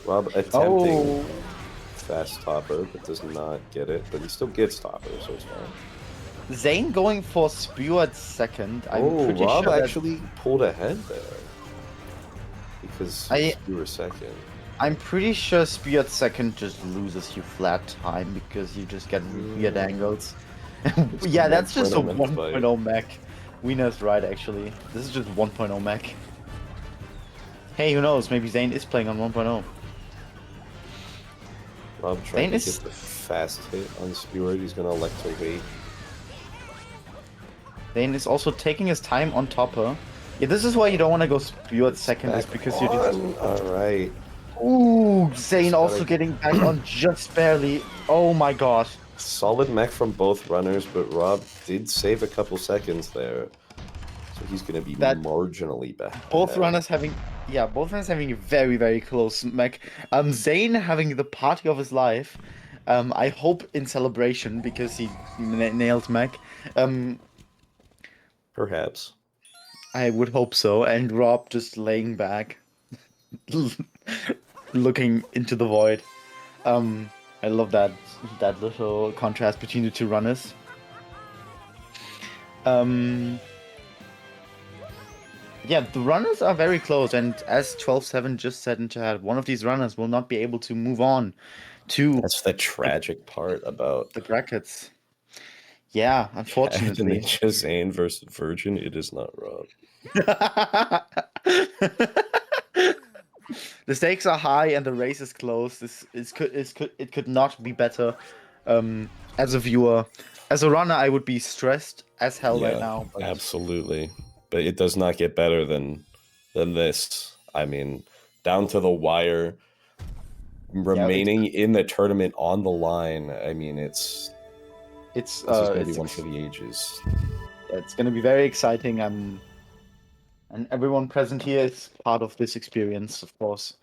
Rob attempting fast topper, but does not get it, but he still gets topper, so it's fine. Zane going for spew at second. I'm pretty Rob sure actually pulled ahead there. Because spew second. I'm pretty sure spew at second just loses you flat time because you just get weird angles. Yeah, that's just a 1.0 mech. Wiener's right, actually. This is just 1.0 mech. Hey, who knows? Maybe Zane is playing on 1.0. Rob trying to get the fast hit on Spewer. He's going to elect to wait. Zane is also taking his time on topper. Yeah, this is why you don't want to go Spew at second, is because you just... Alright. Ooh, Zane also getting back on just barely. Oh my god. Solid mech from both runners, but Rob did save a couple seconds there. So he's going to be marginally back. Both runners having a very, very close mech. Zane having the party of his life. I hope in celebration because he nailed mech. Perhaps. I would hope so. And Rob just laying back, looking into the void. I love that little contrast between the two runners. Yeah, the runners are very close, and as 12-7 just said in chat, one of these runners will not be able to move on to... That's the tragic part about... the brackets. Yeah, unfortunately. Ninjazane versus Virgin, it is not Rob. The stakes are high and the race is close. It could not be better. As a viewer, as a runner, I would be stressed as hell right now. But... absolutely, but it does not get better than this. I mean, down to the wire, remaining in the tournament on the line. I mean, this is gonna be one for the ages. It's gonna be very exciting. And everyone present here is part of this experience, of course.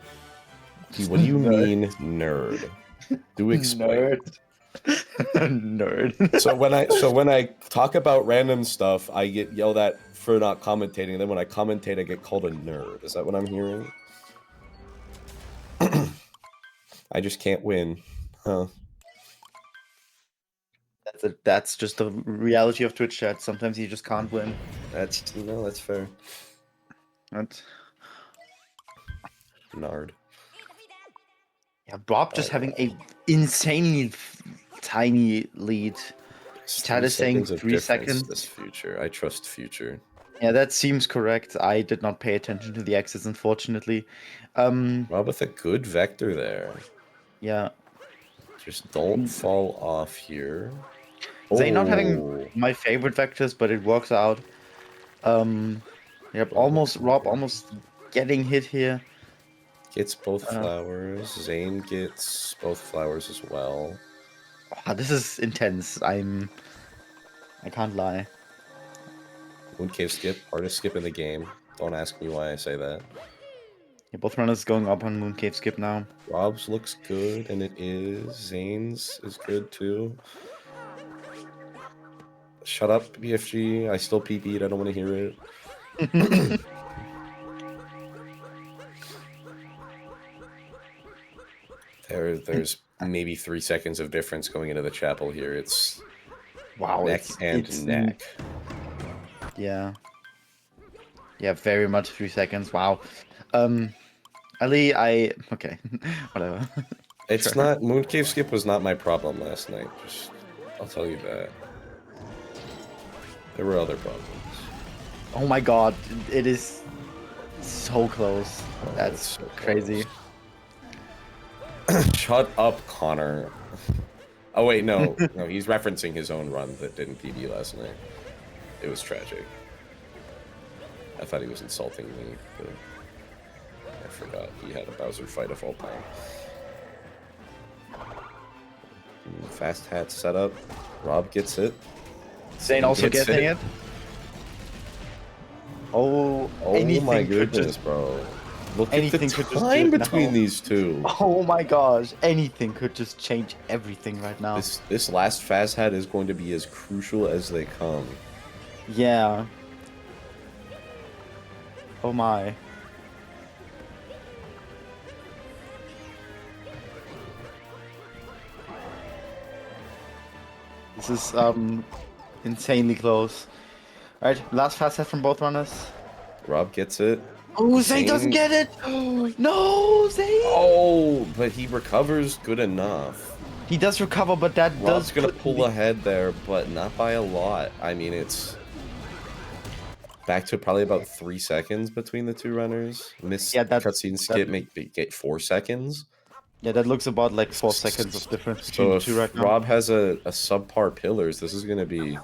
What do you mean, nerd? Do explain. Nerd. Nerd. So when I talk about random stuff, I get yelled at for not commentating. And then when I commentate, I get called a nerd. Is that what I'm hearing? I just can't win, huh? That's just the reality of Twitch chat. Sometimes you just can't win. That's that's fair. That's... Nard. Yeah, Bob just having a insanely tiny lead. Chat is saying 3 seconds. This future. I trust future. Yeah, that seems correct. I did not pay attention to the X's, unfortunately. Rob with a good vector there. Yeah. Just don't fall off here. Zane not having my favorite vectors, but it works out. Yep, Rob almost getting hit here. Gets both flowers. Zane gets both flowers as well. Oh, this is intense. I can't lie. Mooncave skip, hardest skip in the game. Don't ask me why I say that. Yeah, both runners going up on Mooncave skip now. Rob's looks good, and it is. Zane's is good too. Shut up, BFG. I still PP'd. I don't want to hear it. There's maybe 3 seconds of difference going into the chapel here. It's neck and neck. Yeah. Yeah, very much 3 seconds. Wow. Ali, okay. Whatever. It's sure. Not Mooncave skip was not my problem last night. Just I'll tell you that. There were other problems. Oh my god, it is so close. Oh, that's so crazy. Shut up, Connor. Oh wait, no. No, he's referencing his own run that didn't PB last night. It was tragic. I thought he was insulting me, but I forgot he had a Bowser fight of all time. Fast hat setup. Rob gets it. Zane also getting it. Oh my goodness, bro. Look at the time between these two. Oh my gosh, anything could just change everything right now. This last fast hat is going to be as crucial as they come. Yeah. Oh my. This is insanely close. Alright, last fast set from both runners. Rob gets it. Oh, Zane doesn't get it! Oh, no, Zane! Oh, but he recovers good enough. He does recover, but that Rob's gonna pull ahead there, but not by a lot. I mean, it's back to probably about 3 seconds between the two runners. Cutscene skip get 4 seconds. Yeah, that looks about like 4 seconds of difference between the two right now. Rob has a subpar pillars. This is gonna be.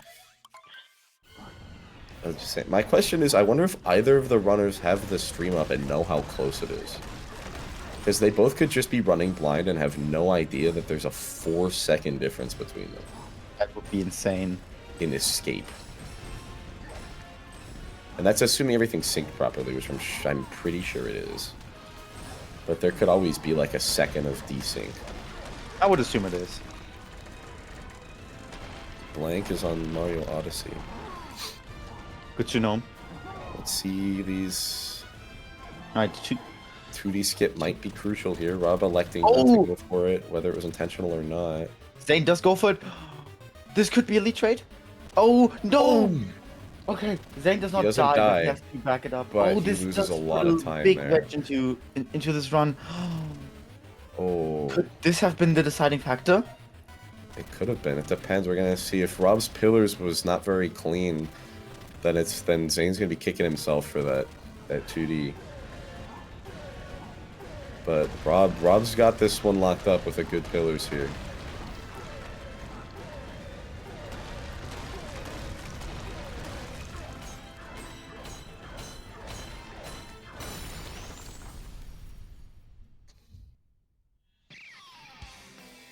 I'm just saying. My question is, I wonder if either of the runners have the stream up and know how close it is. Because they both could just be running blind and have no idea that there's a 4-second difference between them. That would be insane. In escape. And that's assuming everything's synced properly, which I'm pretty sure it is. But there could always be like a second of desync. I would assume it is. Blank is on Mario Odyssey. Good to know. Let's see these. Alright, 2D skip might be crucial here. Rob electing not to go for it, whether it was intentional or not. Zane does go for it. This could be a lead trade. Oh, no! Okay, Zane does not die, but he has to back it up. But this loses a lot of time big there. wedge into this run. Oh. Could this have been the deciding factor? It could have been. It depends. We're gonna see if Rob's pillars was not very clean. Then Zane's gonna be kicking himself for that 2D. But Rob's got this one locked up with a good pillars here.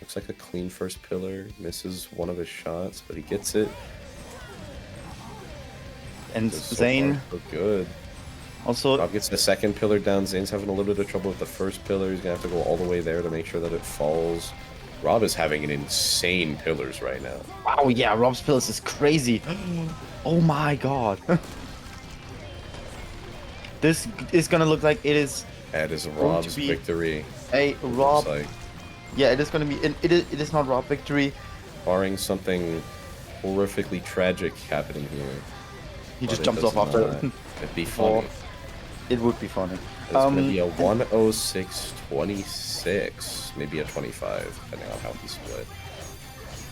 Looks like a clean first pillar. Misses one of his shots, but he gets it. And Zane good. Also, Rob gets the second pillar down. Zane's having a little bit of trouble with the first pillar. He's gonna have to go all the way there to make sure that it falls. Rob is having an insane pillars right now. Wow, yeah, Rob's pillars is crazy. Oh my god. This is gonna look like it is That is going Rob's to be victory. a Rob. Like, Yeah, it is gonna be. It is not Rob victory. barring something horrifically tragic happening here. He just But it jumps does off after. not. It'd be Before. funny. It would be funny. It's gonna be a 106.26, maybe a 25, depending on how he split.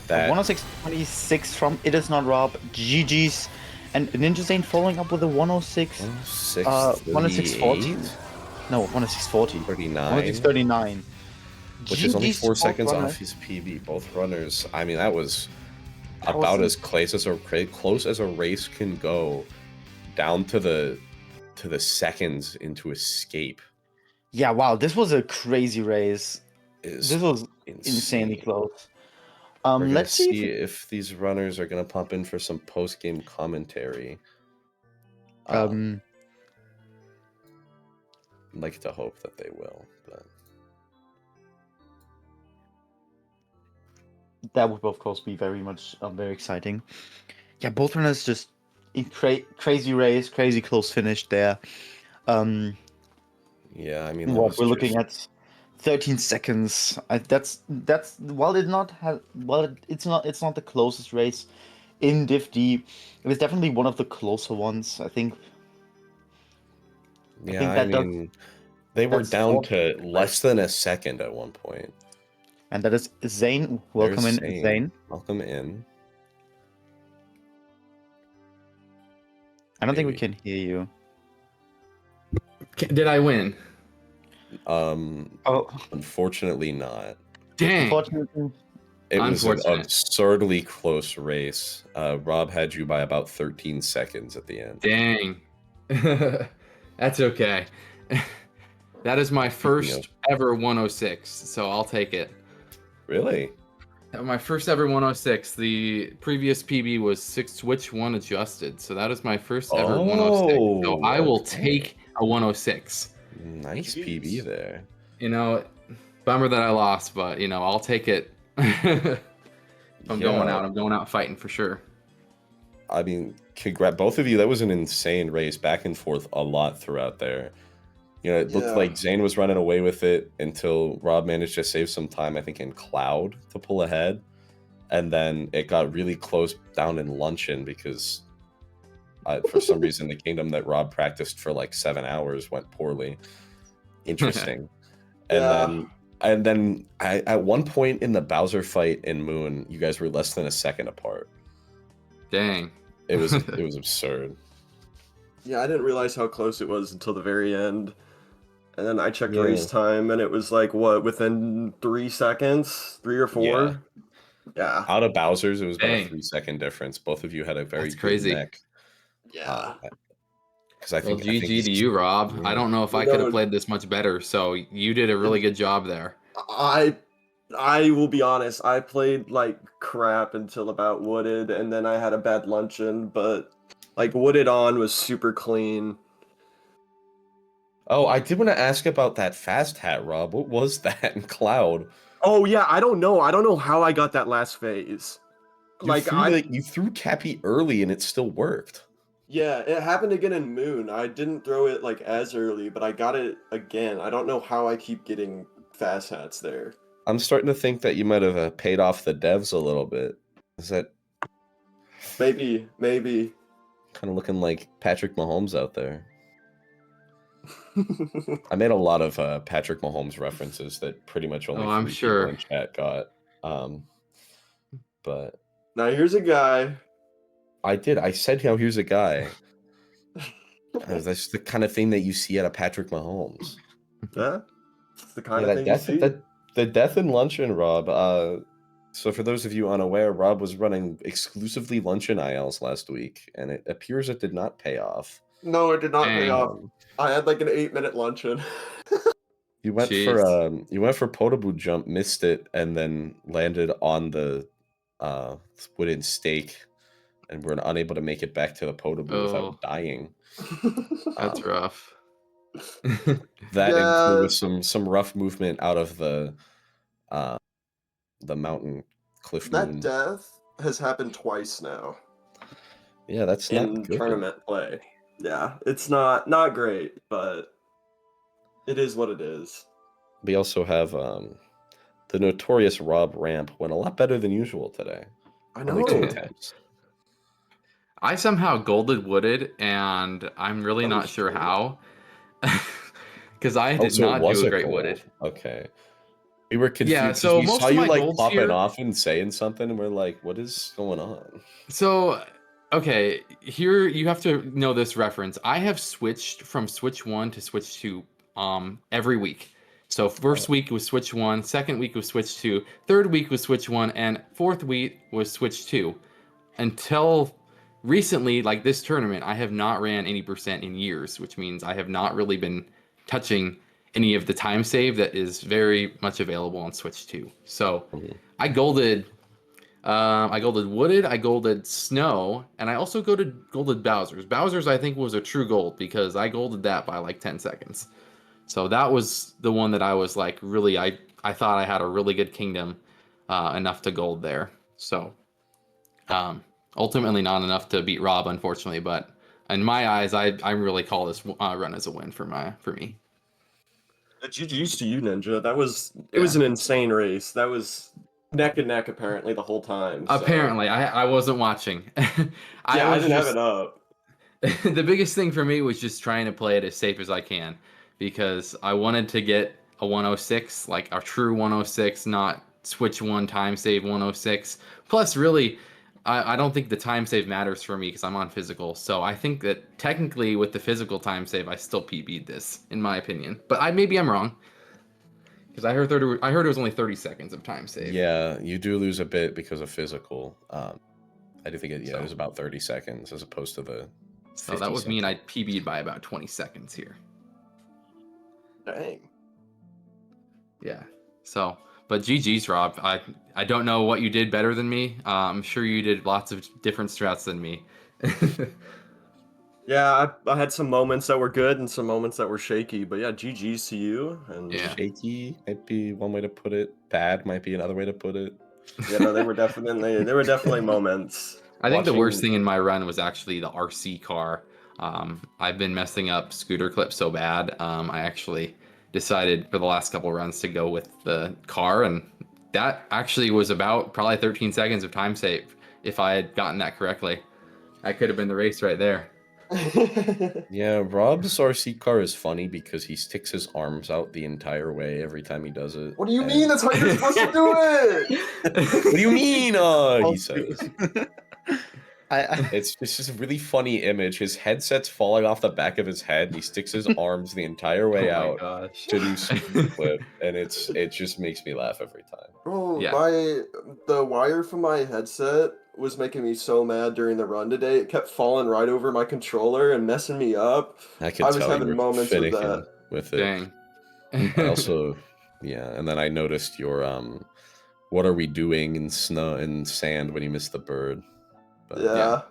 That 106.26 from It Is Not Rob. GG's. And Ninjazane following up with a 106. 106.40. No, 106.40. 39. 106.39. Which is only 4 seconds runner. off his PB. Both runners. I mean, that was That about was as close as a race can go, down to the seconds into escape. Yeah, wow, this was a crazy race. Is This was insane. insanely close. We're gonna Let's see see if these runners are gonna pop in for some post-game commentary. if, I'd like to hope that they will, but that would of course be very much very exciting. Yeah, both runners just in crazy race, crazy close finish there. yeah, I mean, Well, we're looking at 13 seconds. That's while it's not it's not the closest race in Div D. It was definitely one of the closer ones. I think. Yeah, I that does, mean, they were that's down all- to less than a second at one point. and that is Zane. Welcome There's in, Zane. Welcome in. I don't think we Maybe. can hear you. Did I win? Oh, Unfortunately not. Dang. unfortunately, It was an Unfortunate. absurdly close race. Rob had you by about 13 seconds at the end. Dang. That's okay. That is my first ever 106, so I'll take it. Really? My first ever 106. The previous PB was Switch 1 adjusted, so that is my first ever 106. So I will take a 106. Nice PB there. You know, bummer that I lost, but you know, I'll take it. I'm going out fighting for sure. I mean, congrats, both of you. That was an insane race, back and forth a lot throughout there. You know, it looked like Zane was running away with it until Rob managed to save some time, I think, in Cloud to pull ahead. And then it got really close down in Luncheon because for some reason the kingdom that Rob practiced for like 7 hours went poorly. Interesting. And then at one point in the Bowser fight in Moon, you guys were less than a second apart. Dang. It was absurd. Yeah, I didn't realize how close it was until the very end. And then I checked race time, and it was like, what, within 3 seconds? 3 or 4? Yeah. Out of Bowser's, it was about a Dang. 3-second difference. Both of you had a very That's crazy. good neck. Yeah. Because I think GG to you, Rob. Yeah. I don't know if I could have played this much better, so you did a really good job there. I will be honest, I played like crap until about Wooded, and then I had a bad luncheon, but like Wooded on was super clean. Oh, I did want to ask about that fast hat, Rob. What was that in Cloud? Oh yeah, I don't know how I got that last phase. You threw Cappy early and it still worked. Yeah, it happened again in Moon. I didn't throw it like as early, but I got it again. I don't know how I keep getting fast hats there. I'm starting to think that you might have paid off the devs a little bit. Is that maybe kind of looking like Patrick Mahomes out there? I made a lot of Patrick Mahomes references that pretty much only I'm three sure people in chat got. But now here's a guy. I said, here's a guy. That's the kind of thing that you see out of Patrick Mahomes. Yeah, it's the kind of thing you see. The death in Luncheon, Rob. So for those of you unaware, Rob was running exclusively Luncheon ILs last week, and it appears it did not pay off. No, it did not pay off. I had like an 8-minute luncheon. You went for potable jump, missed it, and then landed on the wooden stake, and were unable to make it back to the potable without dying. That's rough. That included some rough movement out of the the mountain cliff That moon. death has happened twice now Yeah, that's in not good. tournament play. Yeah, it's not great, but it is what it is. We also have the notorious Rob ramp went a lot better than usual today. I Only know. 2 attempts. I somehow golded wooded, and I'm really That not was sure strange. how. Because I Oh, did so it not was do a a great gold. wooded. Okay. We were confused Yeah, because so we most saw of you my like golds popping here. off and saying something, and we're like, "What is going on?" So, okay, here you have to know this reference. I have switched from Switch 1 to Switch 2 every week. So first week was Switch 1, second week was Switch 2, third week was Switch 1, and fourth week was Switch 2. Until recently, like this tournament, I have not ran any percent in years, which means I have not really been touching any of the time save that is very much available on Switch 2. So I golded wooded, I golded snow, and I also golded Bowser's. Bowser's I think was a true gold because I golded that by like 10 seconds. So that was the one that I was like really I thought I had a really good kingdom enough to gold there. So ultimately not enough to beat Rob unfortunately, but in my eyes I really call this run as a win for me. GG's to you, Ninja. It was Yeah. an insane race. That was neck and neck apparently the whole time. So. Apparently I wasn't watching. I was didn't have just it up. the biggest thing for me was just trying to play it as safe as I can because I wanted to get a 106, like a true 106, not switch one time save 106. Plus, really, I don't think the time save matters for me because I'm on physical. So I think that technically with the physical time save, I still PB'd this, in my opinion. But maybe I'm wrong because I heard it was only 30 seconds of time save. Yeah, you do lose a bit because of physical. I do think it was about 30 seconds as opposed to the. So that would mean I PB'd by about 20 seconds here. Dang. Yeah. So, but GG's, Rob. I don't know what you did better than me. I'm sure you did lots of different strats than me. Yeah, I had some moments that were good and some moments that were shaky, but yeah, GG's to you. And Yeah. Shaky might be one way to put it. Bad might be another way to put it. yeah, no, there were definitely moments. I think the worst thing in my run was actually the RC car. I've been messing up scooter clips so bad. I actually decided for the last couple runs to go with the car, and that actually was about probably 13 seconds of time save. If I had gotten that correctly, that could have been the race right there. Yeah, Rob's RC car is funny because he sticks his arms out the entire way every time he does it. What do you mean? That's how you're supposed to do it! What do you mean? He says. I It's just a really funny image. His headset's falling off the back of his head, and he sticks his arms the entire way Oh my out gosh. to do scooter flip, and it just makes me laugh every time. Bro, Yeah. the wire from my headset was making me so mad during the run today. It kept falling right over my controller and messing me up. I could I was tell having you were moments of finicking that. with it. Dang. I also, yeah, and then I noticed your what are we doing in snow and sand when you missed the bird? But, Yeah.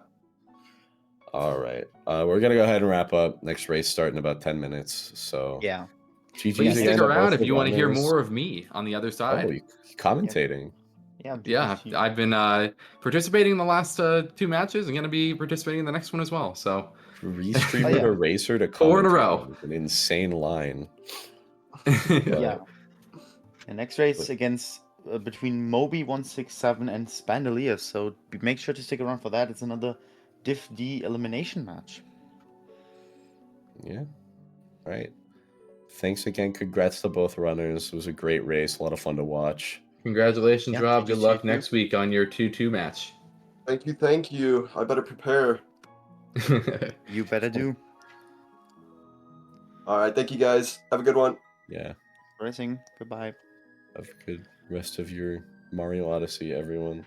All right, we're gonna go ahead and wrap up. Next race start in about 10 minutes. So yeah. GG's Please again stick to around both if the you want to hear runners. more of me on the other side. Oh, you commentating. Yeah. Yeah, I've been participating in the last 2 matches. I'm going to be participating in the next one as well. So Restreamer Oh, yeah. to racer to 4 in a commentating. row. An insane line. Yeah. The next race against between Moby167 and Spandelier. So make sure to stick around for that. It's another Div D elimination match. Yeah. All right. Thanks again. Congrats to both runners. It was a great race. A lot of fun to watch. Congratulations, Yeah, Rob. Good luck GG. next week on your 2-2 match. Thank you. I better prepare. You better do. All right, thank you guys. Have a good one. Yeah. Racing. Goodbye. Have a good rest of your Mario Odyssey, everyone.